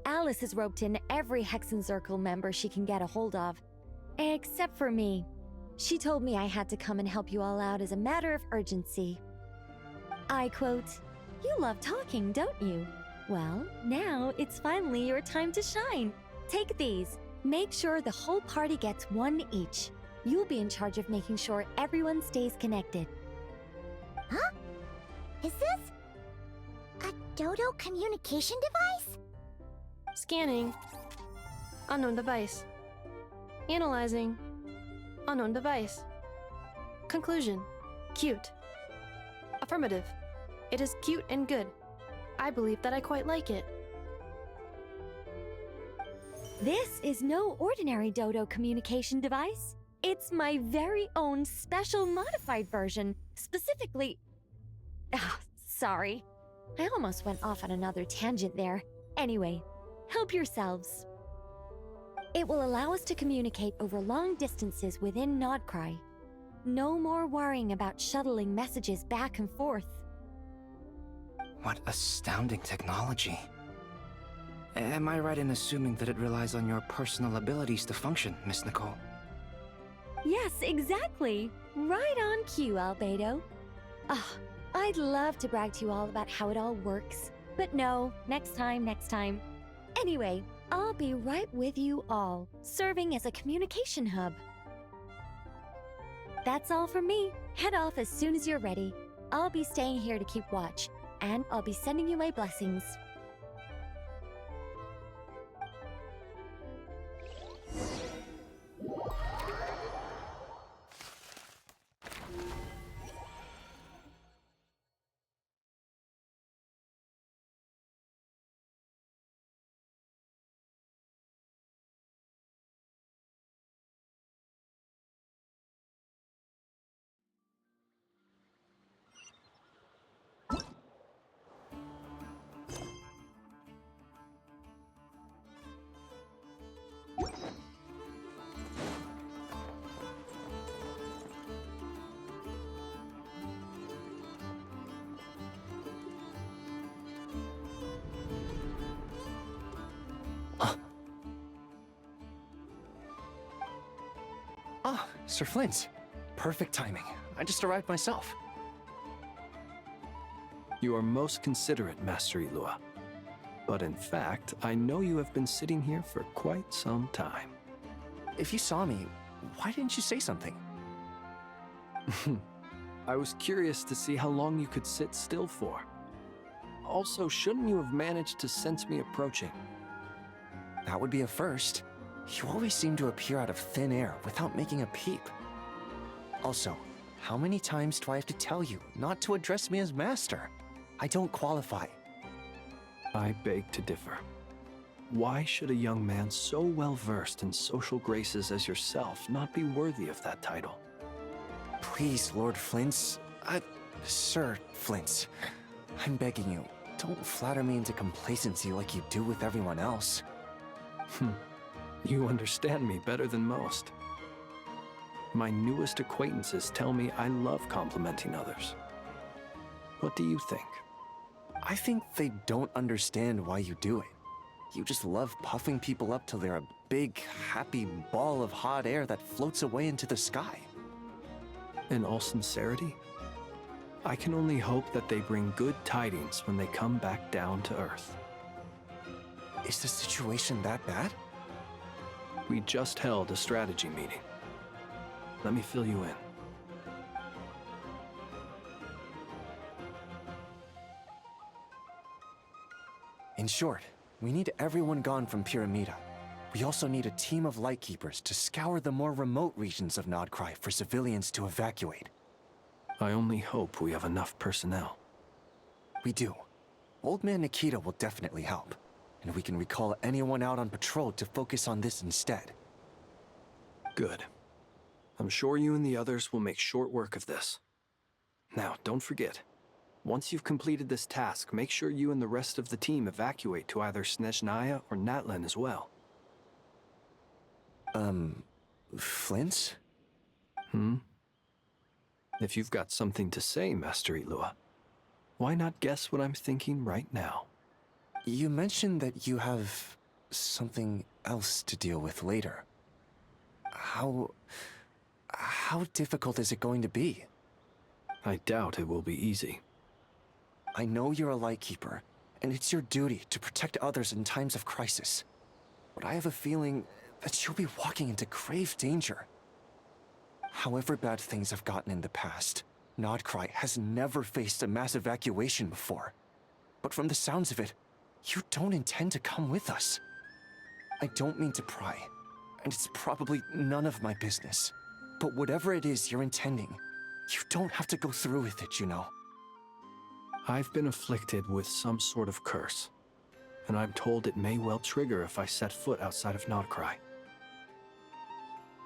Alice has roped in every Hexenzirkel member she can get a hold of. Except for me. She told me I had to come and help you all out as a matter of urgency. I quote, "You love talking, don't you? Well, now it's finally your time to shine. Take these. Make sure the whole party gets one each. You'll be in charge of making sure everyone stays connected." Huh? Is this a Dodo communication device? Scanning. Unknown device. Analyzing. Unknown device. Conclusion. Cute. Affirmative. It is cute and good. I believe that I quite like it. This is no ordinary Dodo communication device. It's my very own special modified version, specifically... sorry. I almost went off on another tangent there. Anyway, help yourselves. It will allow us to communicate over long distances within Nodcry. No more worrying about shuttling messages back and forth. What astounding technology. Am I right in assuming that it relies on your personal abilities to function, Miss Nicole? Yes, exactly. Right on cue, Albedo. I'd love to brag to you all about how it all works. But no, next time. Anyway, I'll be right with you all, serving as a communication hub. That's all from me. Head off as soon as you're ready. I'll be staying here to keep watch, and I'll be sending you my blessings. Ah, Sir Flint. Perfect timing. I just arrived myself. You are most considerate, Master Ilua. But in fact, I know you have been sitting here for quite some time. If you saw me, why didn't you say something? I was curious to see how long you could sit still for. Also, shouldn't you have managed to sense me approaching? That would be a first. You always seem to appear out of thin air without making a peep. Also, how many times do I have to tell you not to address me as master? I don't qualify. I beg to differ. Why should a young man so well versed in social graces as yourself not be worthy of that title? Please, Lord Flint. Sir Flint. I'm begging you, don't flatter me into complacency like you do with everyone else. You understand me better than most. My newest acquaintances tell me I love complimenting others. What do you think? I think they don't understand why you do it. You just love puffing people up till they're a big, happy ball of hot air that floats away into the sky. In all sincerity, I can only hope that they bring good tidings when they come back down to Earth. Is the situation that bad? We just held a strategy meeting. Let me fill you in. In short, we need everyone gone from Pyramida. We also need a team of Lightkeepers to scour the more remote regions of Nodcry for civilians to evacuate. I only hope we have enough personnel. We do. Old Man Nikita will definitely help, and we can recall anyone out on patrol to focus on this instead. Good. I'm sure you and the others will make short work of this. Now, don't forget, once you've completed this task, make sure you and the rest of the team evacuate to either Snezhnaya or Natlan as well. Flint? If you've got something to say, Master Ilua, why not guess what I'm thinking right now? You mentioned that you have something else to deal with later. How difficult is it going to be? I doubt it will be easy. I know you're a Lightkeeper, and it's your duty to protect others in times of crisis. But I have a feeling that you'll be walking into grave danger. However bad things have gotten in the past, Nodcry has never faced a mass evacuation before. But from the sounds of it, you don't intend to come with us. I don't mean to pry, and it's probably none of my business. But whatever it is you're intending, you don't have to go through with it, you know. I've been afflicted with some sort of curse, and I'm told it may well trigger if I set foot outside of Nodcry.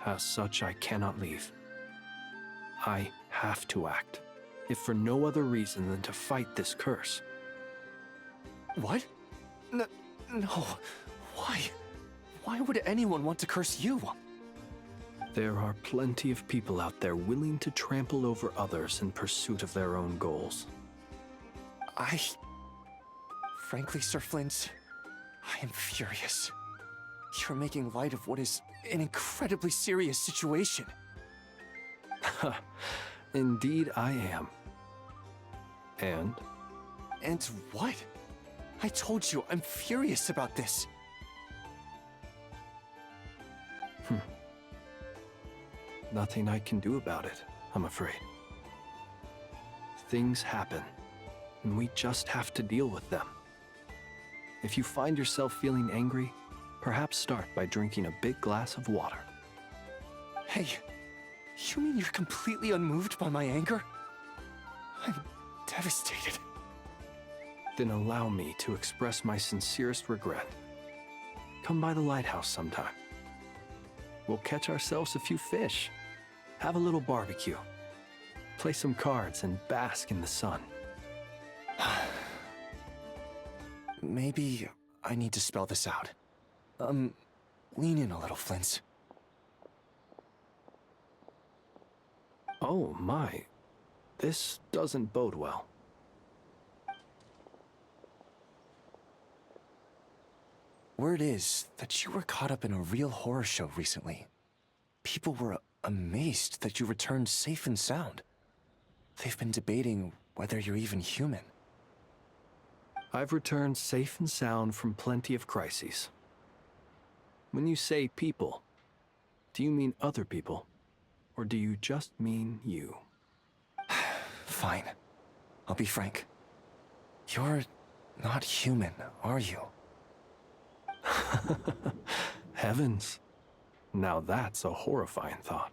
As such, I cannot leave. I have to act, if for no other reason than to fight this curse. What? No. Why? Why would anyone want to curse you? There are plenty of people out there willing to trample over others in pursuit of their own goals. Frankly, Sir Flint, I am furious. You're making light of what is an incredibly serious situation. Indeed I am. And? And what? I told you, I'm furious about this. nothing I can do about it, I'm afraid. Things happen, and we just have to deal with them. If you find yourself feeling angry, perhaps start by drinking a big glass of water. Hey, you mean you're completely unmoved by my anger? I'm devastated. Then allow me to express my sincerest regret. Come by the lighthouse sometime. We'll catch ourselves a few fish, have a little barbecue, play some cards, and bask in the sun. Maybe I need to spell this out. Lean in a little, Flint. Oh my, this doesn't bode well. Word is that you were caught up in a real horror show recently. People were amazed that you returned safe and sound. They've been debating whether you're even human. I've returned safe and sound from plenty of crises. When you say people, do you mean other people? Or do you just mean you? Fine. I'll be frank. You're not human, are you? Heavens. Now that's a horrifying thought.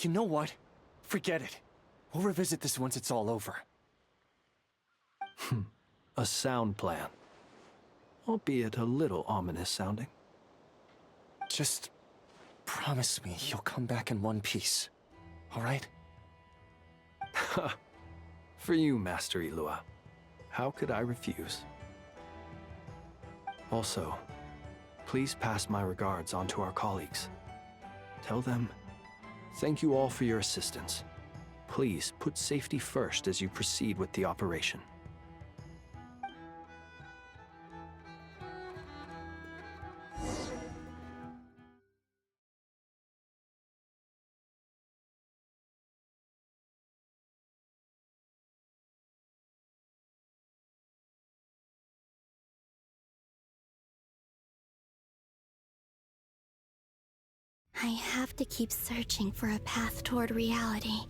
You know what? Forget it. We'll revisit this once it's all over. A sound plan. Albeit a little ominous sounding. Just promise me you'll come back in one piece, all right? For you, Master Ilua. How could I refuse? Also, please pass my regards on to our colleagues. Tell them, thank you all for your assistance. Please put safety first as you proceed with the operation. I have to keep searching for a path toward reality.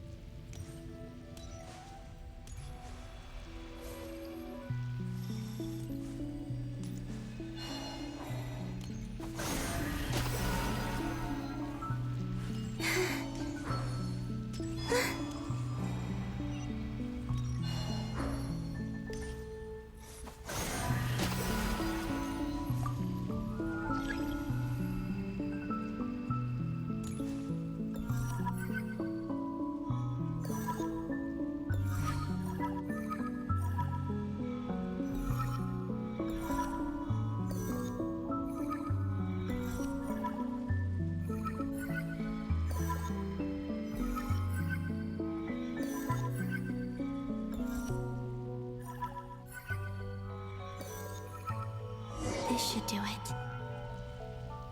This should do it.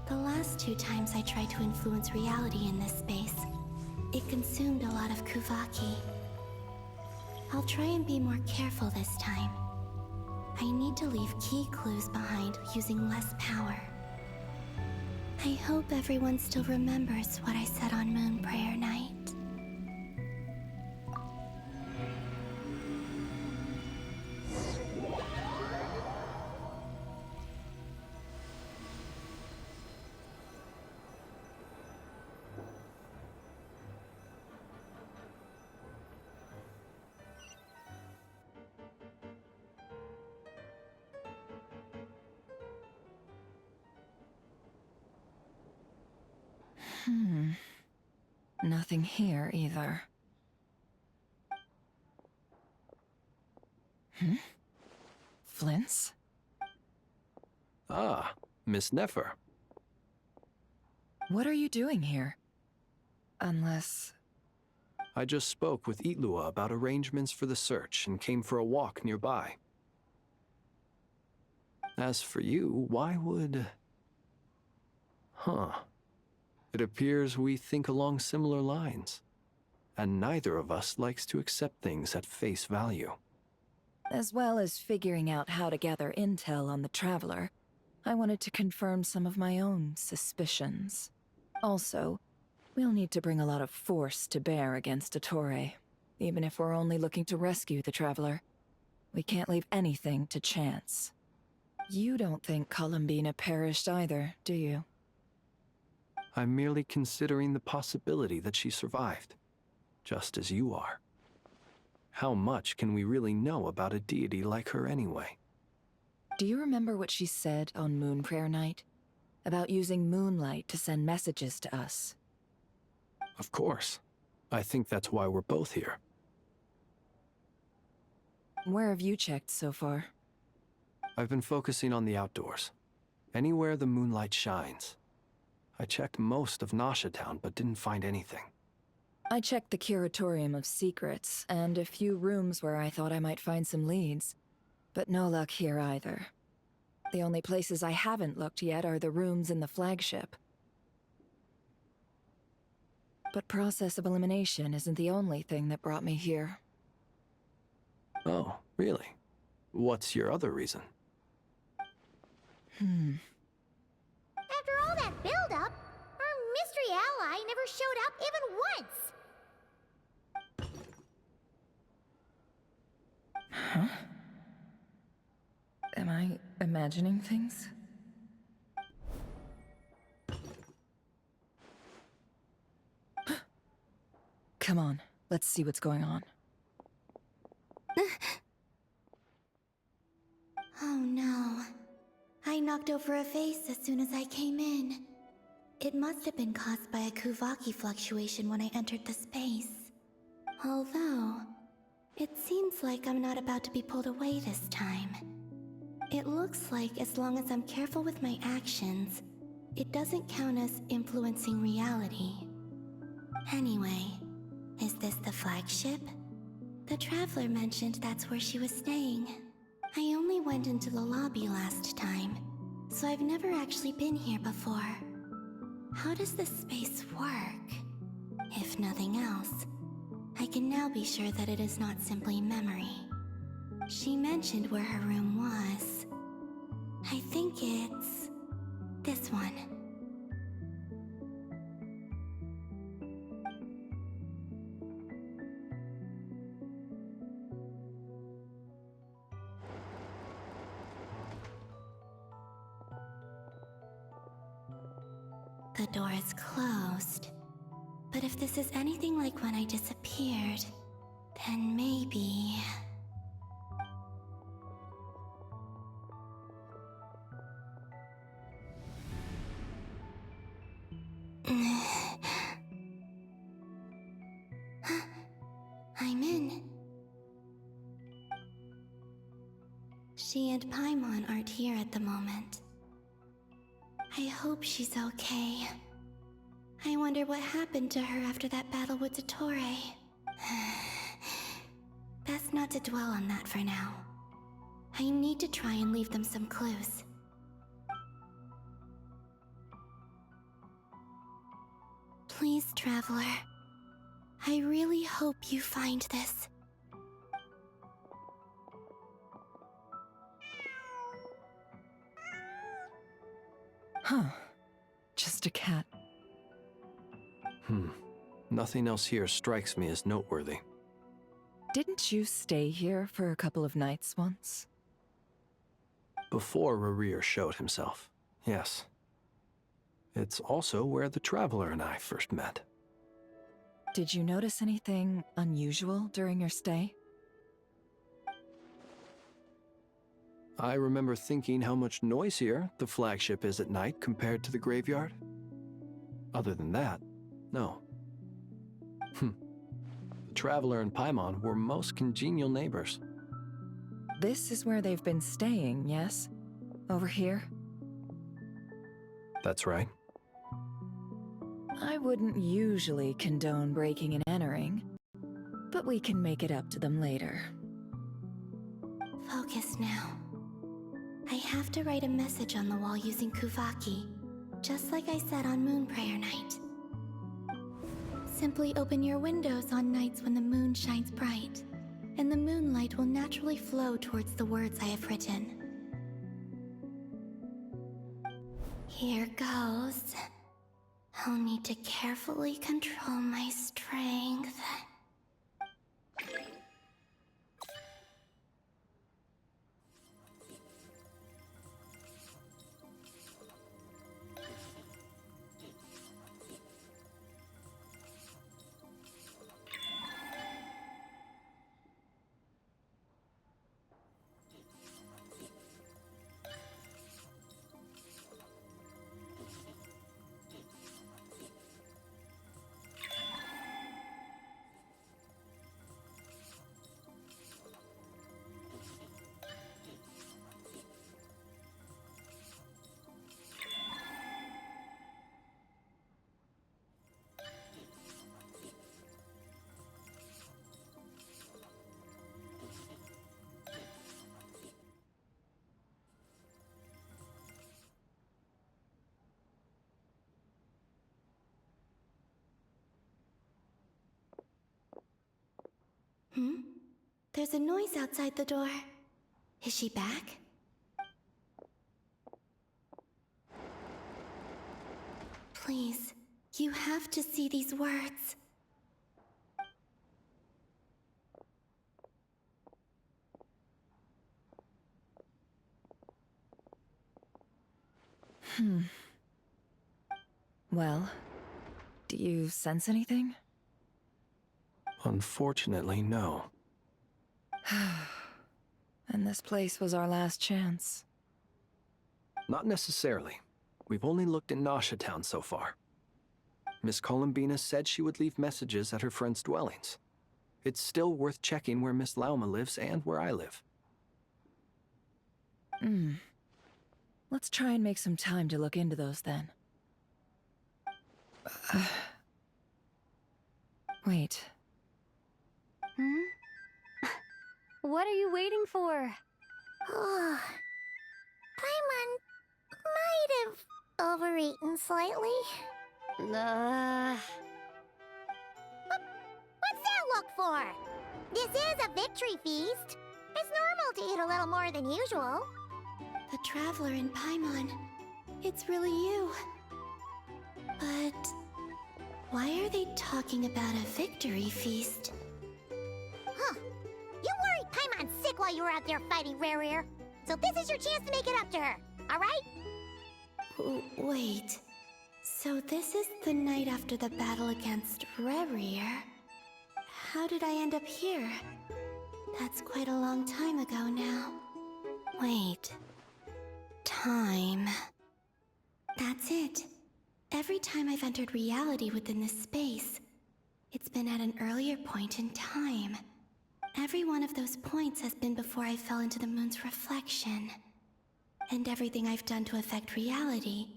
The last 2 times I tried to influence reality in this space, it consumed a lot of Kuvaki. I'll try and be more careful this time. I need to leave key clues behind using less power. I hope everyone still remembers what I said on Moon Prayer Night. Nothing here either. Flint's? Ah, Miss Nefer. What are you doing here? Unless... I just spoke with Itlua about arrangements for the search and came for a walk nearby. As for you, why would... It appears we think along similar lines, and neither of us likes to accept things at face value. As well as figuring out how to gather intel on the Traveler, I wanted to confirm some of my own suspicions. Also, We'll need to bring a lot of force to bear against Dottore, even if we're only looking to rescue the Traveler. We can't leave anything to chance. You don't think Columbina perished either, do you? I'm merely considering the possibility that she survived, just as you are. How much can we really know about a deity like her anyway? Do you remember what she said on Moon Prayer Night? About using moonlight to send messages to us? Of course. I think that's why we're both here. Where have you checked so far? I've been focusing on the outdoors. Anywhere the moonlight shines. I checked most of Nasha Town, but didn't find anything. I checked the Curatorium of Secrets, and a few rooms where I thought I might find some leads. But no luck here either. The only places I haven't looked yet are the rooms in the flagship. But process of elimination isn't the only thing that brought me here. Oh, really? What's your other reason? After all that build-up, our mystery ally never showed up even once! Huh? Am I imagining things? Come on, let's see what's going on. Oh no. I knocked over a vase as soon as I came in. It must have been caused by a Kuvaki fluctuation when I entered the space. Although, it seems like I'm not about to be pulled away this time. It looks like as long as I'm careful with my actions, it doesn't count as influencing reality. Anyway, is this the flagship? The Traveler mentioned that's where she was staying. I only went into the lobby last time, so I've never actually been here before. How does this space work? If nothing else, I can now be sure that it is not simply memory. She mentioned where her room was. I think it's this one. The door is closed. But if this is anything like when I disappeared, then maybe... I'm in. She and Paimon aren't here at the moment. I hope she's okay. I wonder what happened to her after that battle with Dottore. Best not to dwell on that for now. I need to try and leave them some clues. Please, Traveler. I really hope you find this. Huh. Just a cat. Nothing else here strikes me as noteworthy. Didn't you stay here for a couple of nights once? Before Rerir showed himself, yes. It's also where the Traveler and I first met. Did you notice anything unusual during your stay? I remember thinking how much noisier the flagship is at night compared to the graveyard. Other than that, no. The Traveler and Paimon were most congenial neighbors. This is where they've been staying, yes? Over here? That's right. I wouldn't usually condone breaking and entering, but we can make it up to them later. Focus now. I have to write a message on the wall using Kuvaki, just like I said on Moon Prayer Night. Simply open your windows on nights when the moon shines bright, and the moonlight will naturally flow towards the words I have written. Here goes. I'll need to carefully control my strength. There's a noise outside the door. Is she back? Please, you have to see these words. Well, do you sense anything? Unfortunately, no. And this place was our last chance. Not necessarily. We've only looked in Nasha Town so far. Miss Columbina said she would leave messages at her friends' dwellings. It's still worth checking where Miss Lauma lives and where I live. Let's try and make some time to look into those then. Wait. What are you waiting for? Oh, Paimon might have overeaten slightly. What's that look for? This is a victory feast. It's normal to eat a little more than usual. The Traveler in Paimon. It's really you. But why are they talking about a victory feast? Huh. You worried Paimon's sick while you were out there fighting Rare. So this is your chance to make it up to her, alright? Wait. So this is the night after the battle against Rare. How did I end up here? That's quite a long time ago now. Wait. Time. That's it. Every time I've entered reality within this space, it's been at an earlier point in time. Every one of those points has been before I fell into the moon's reflection. And everything I've done to affect reality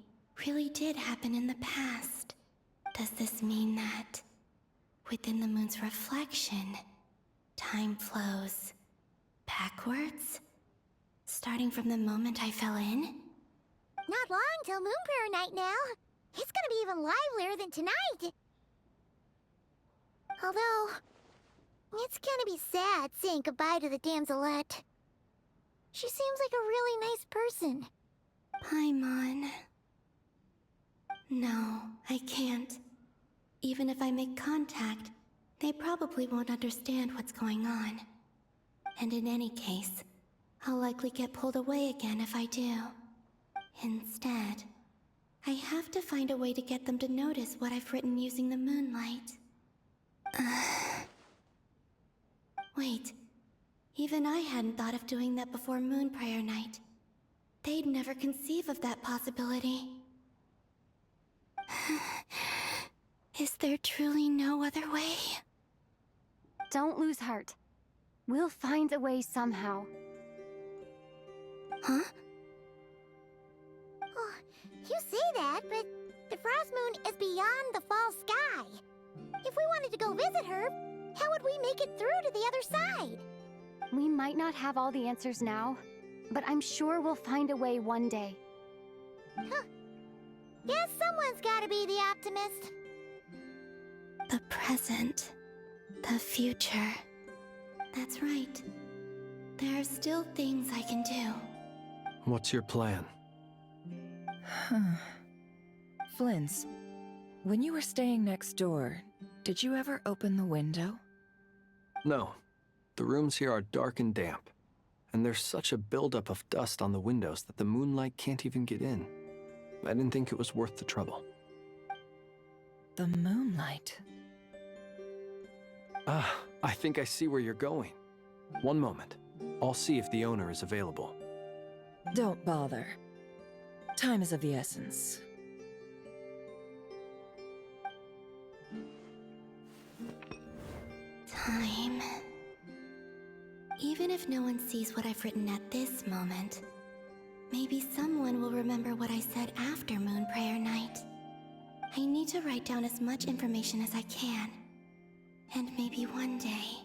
really did happen in the past. Does this mean that within the moon's reflection, time flows backwards? Starting from the moment I fell in? Not long till Moon Prayer Night now. It's gonna be even livelier than tonight. Although, it's gonna be sad saying goodbye to the damselette. She seems like a really nice person. Paimon. No, I can't. Even if I make contact, they probably won't understand what's going on. And in any case, I'll likely get pulled away again if I do. Instead, I have to find a way to get them to notice what I've written using the moonlight. Wait, even I hadn't thought of doing that before Moon Prayer Night. They'd never conceive of that possibility. Is there truly no other way? Don't lose heart. We'll find a way somehow. Huh? Oh, you say that, but the Frost Moon is beyond the fall sky. If we wanted to go visit her, how would we make it through to the other side? We might not have all the answers now, but I'm sure we'll find a way one day. Huh. Guess someone's gotta be the optimist. The present. The future. That's right. There are still things I can do. What's your plan? Flynn's. When you were staying next door, did you ever open the window? No. The rooms here are dark and damp, and there's such a buildup of dust on the windows that the moonlight can't even get in. I didn't think it was worth the trouble. The moonlight? Ah, I think I see where you're going. One moment. I'll see if the owner is available. Don't bother. Time is of the essence. Time. Even if no one sees what I've written at this moment, maybe someone will remember what I said after Moon Prayer Night. I need to write down as much information as I can. And maybe one day...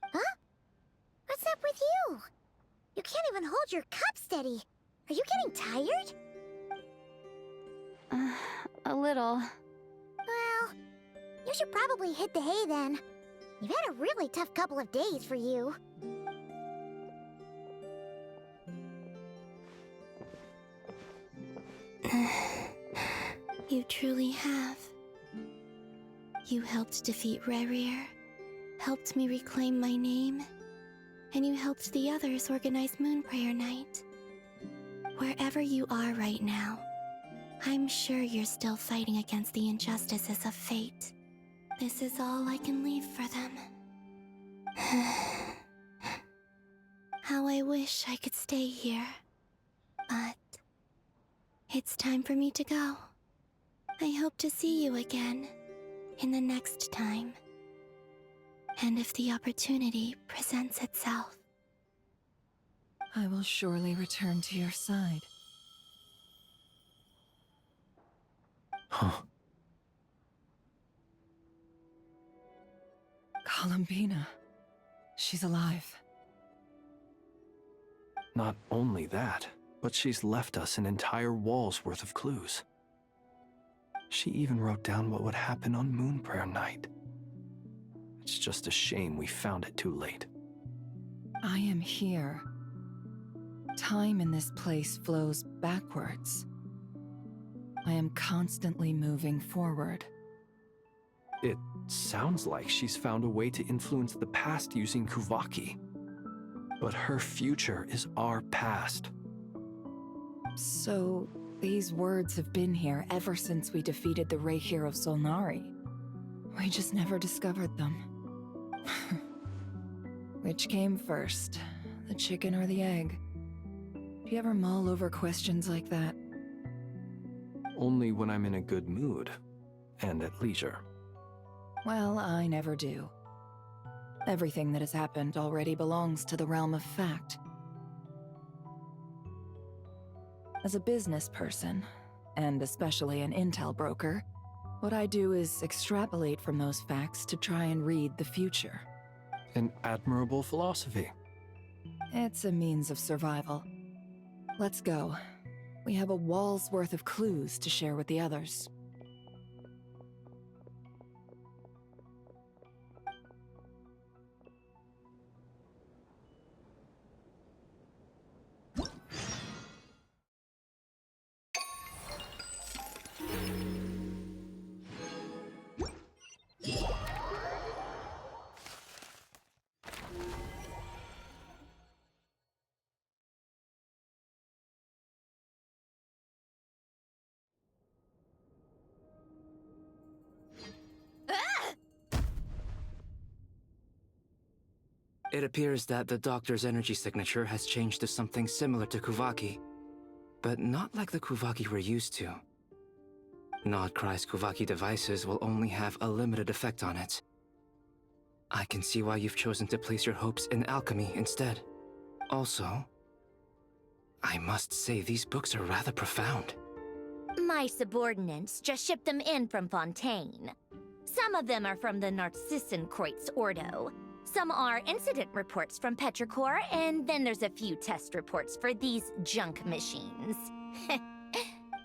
Huh? What's up with you? You can't even hold your cup steady. Are you getting tired? A little. Well, you should probably hit the hay then. You've had a really tough couple of days for you. You truly have. You helped defeat Rerir, helped me reclaim my name, and you helped the others organize Moon Prayer Night. Wherever you are right now, I'm sure you're still fighting against the injustices of fate. This is all I can leave for them. How I wish I could stay here. But it's time for me to go. I hope to see you again in the next time. And if the opportunity presents itself. I will surely return to your side. Huh. Columbina. She's alive. Not only that, but she's left us an entire wall's worth of clues. She even wrote down what would happen on Moon Prayer Night. It's just a shame we found it too late. I am here. Time in this place flows backwards. I am constantly moving forward. It sounds like she's found a way to influence the past using Kuvaki. But her future is our past. So, these words have been here ever since we defeated the Reihir of Solnari. We just never discovered them. Which came first, the chicken or the egg? Do you ever mull over questions like that? Only when I'm in a good mood, and at leisure. Well, I never do. Everything that has happened already belongs to the realm of fact. As a business person, and especially an intel broker, what I do is extrapolate from those facts to try and read the future. An admirable philosophy. It's a means of survival. Let's go. We have a wall's worth of clues to share with the others. It appears that the doctor's energy signature has changed to something similar to Kuvaki, but not like the Kuvaki we're used to. Nodcry's Kuvaki devices will only have a limited effect on it. I can see why you've chosen to place your hopes in alchemy instead. Also, I must say these books are rather profound. My subordinates just shipped them in from Fontaine. Some of them are from the Narcissenkreuz Ordo. Some are incident reports from Petrichor, and then there's a few test reports for these junk machines.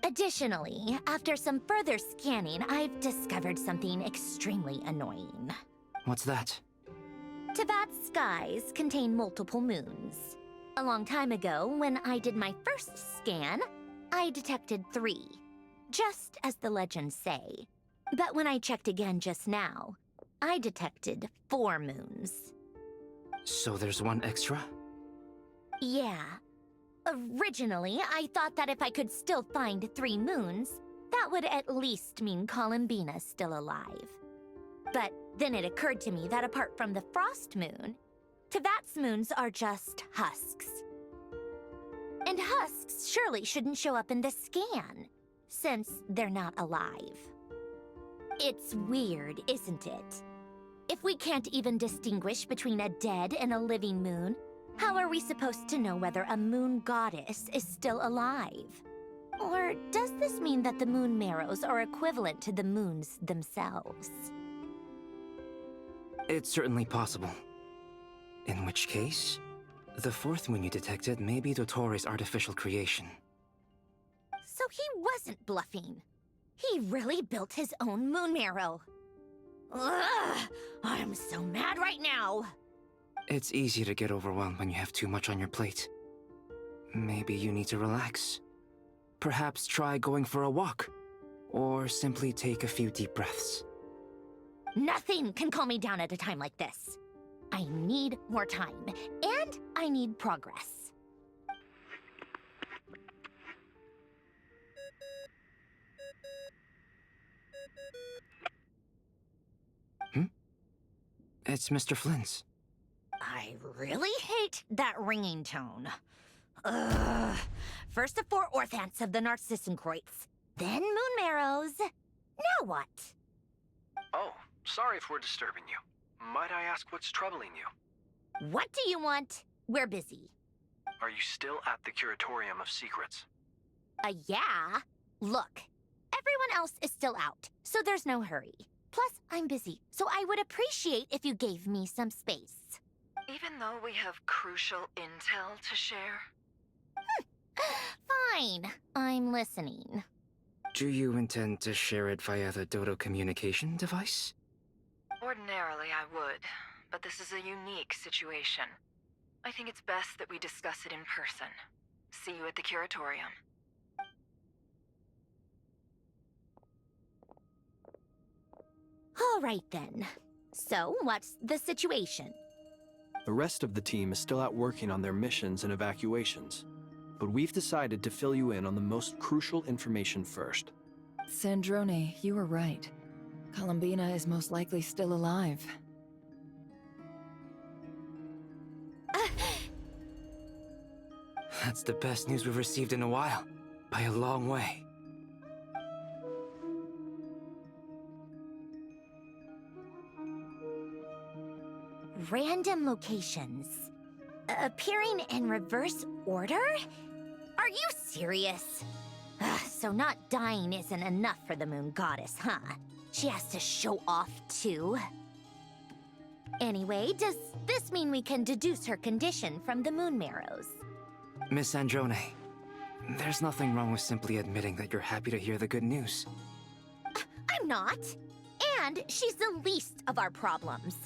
Additionally, after some further scanning, I've discovered something extremely annoying. What's that? Teyvat's skies contain multiple moons. A long time ago, when I did my first scan, I detected 3, just as the legends say. But when I checked again just now, I detected 4 moons. So there's one extra? Yeah. Originally, I thought that if I could still find 3 moons, that would at least mean Columbina's still alive. But then it occurred to me that apart from the Frost Moon, Tevat's moons are just husks. And husks surely shouldn't show up in the scan, since they're not alive. It's weird, isn't it? If we can't even distinguish between a dead and a living moon, how are we supposed to know whether a moon goddess is still alive? Or does this mean that the moon marrows are equivalent to the moons themselves? It's certainly possible. In which case, the 4th moon you detected may be Dottores' artificial creation. So he wasn't bluffing. He really built his own moon marrow. Ugh! I'm so mad right now! It's easy to get overwhelmed when you have too much on your plate. Maybe you need to relax. Perhaps try going for a walk, or simply take a few deep breaths. Nothing can calm me down at a time like this. I need more time, and I need progress. It's Mr. Flynn's. I really hate that ringing tone. Ugh. First the 4 orthants of the Narcissenkreuz, then moon marrows. Now what? Oh, sorry if we're disturbing you. Might I ask what's troubling you? What do you want? We're busy. Are you still at the Curatorium of Secrets? Yeah. Look, everyone else is still out, so there's no hurry. Plus, I'm busy, so I would appreciate if you gave me some space. Even though we have crucial intel to share? Fine, I'm listening. Do you intend to share it via the Dodo communication device? Ordinarily I would, but this is a unique situation. I think it's best that we discuss it in person. See you at the Curatorium. All right then. So, what's the situation? The rest of the team is still out working on their missions and evacuations, but we've decided to fill you in on the most crucial information first. Sandrone, you were right. Columbina is most likely still alive. That's the best news we've received in a while, by a long way. Random locations. Appearing in reverse order? Are you serious? So not dying isn't enough for the moon goddess, huh? She has to show off too. Anyway, does this mean we can deduce her condition from the moon marrows? Miss Sandrone, there's nothing wrong with simply admitting that you're happy to hear the good news. I'm not. And she's the least of our problems.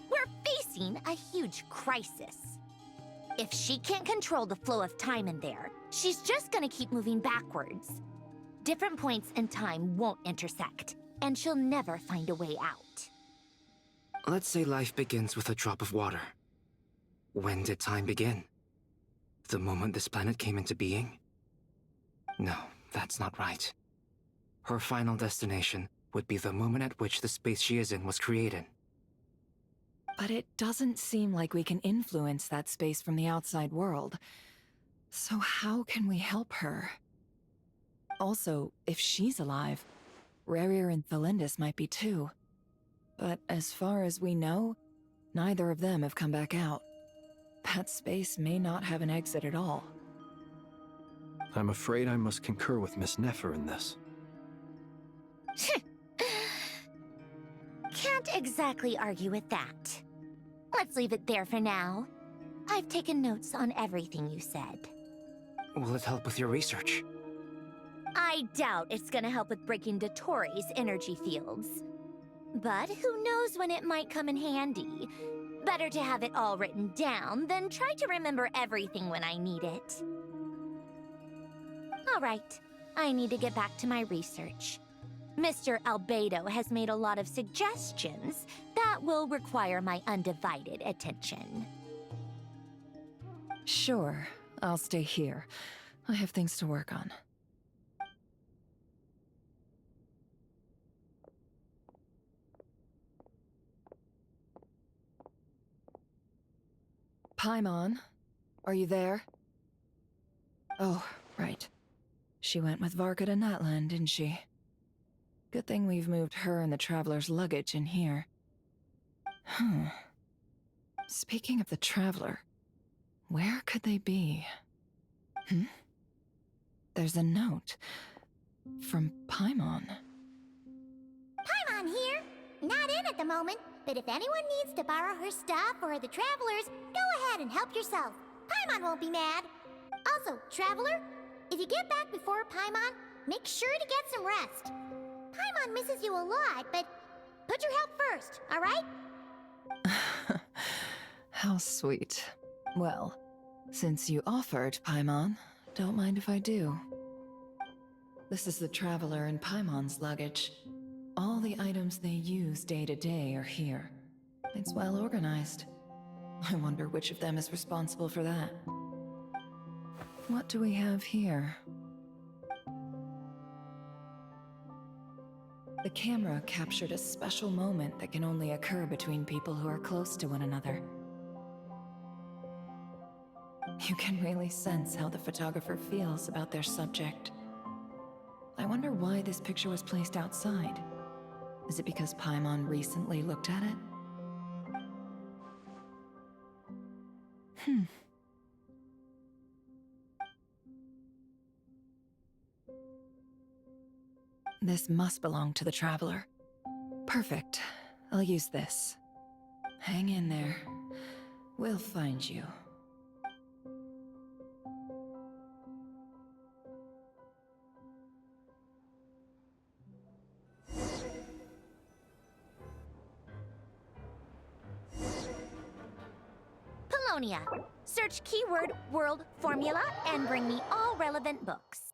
We're facing a huge crisis. If she can't control the flow of time in there, she's just gonna keep moving backwards. Different points in time won't intersect, and she'll never find a way out. Let's say life begins with a drop of water. When did time begin? The moment this planet came into being? No, that's not right. Her final destination would be the moment at which the space she is in was created. But it doesn't seem like we can influence that space from the outside world. So how can we help her? Also, if she's alive, Rarier and Thalindus might be too. But as far as we know, neither of them have come back out. That space may not have an exit at all. I'm afraid I must concur with Miss Nefer in this. Can't exactly argue with that. Let's leave it there for now. I've taken notes on everything you said. Will it help with your research? I doubt it's gonna help with breaking Dottores' energy fields. But who knows when it might come in handy. Better to have it all written down than try to remember everything when I need it. All right, I need to get back to my research. Mr. Albedo has made a lot of suggestions that will require my undivided attention. Sure, I'll stay here. I have things to work on. Paimon, are you there? Oh, right. She went with Varka to Natlan, didn't she? Good thing we've moved her and the Traveler's luggage in here. Speaking of the Traveler, where could they be? There's a note from Paimon. Paimon here. Not in at the moment, but if anyone needs to borrow her stuff or the Travelers, go ahead and help yourself. Paimon won't be mad. Also, Traveler, if you get back before Paimon, make sure to get some rest. Paimon misses you a lot, but put your health first, all right? How sweet. Well, since you offered, Paimon, don't mind if I do. This is the Traveler and Paimon's luggage. All the items they use day to day are here. It's well organized. I wonder which of them is responsible for that. What do we have here? The camera captured a special moment that can only occur between people who are close to one another. You can really sense how the photographer feels about their subject. I wonder why this picture was placed outside. Is it because Paimon recently looked at it? This must belong to the Traveler. Perfect. I'll use this. Hang in there. We'll find you. Polonia. Search keyword world formula and bring me all relevant books.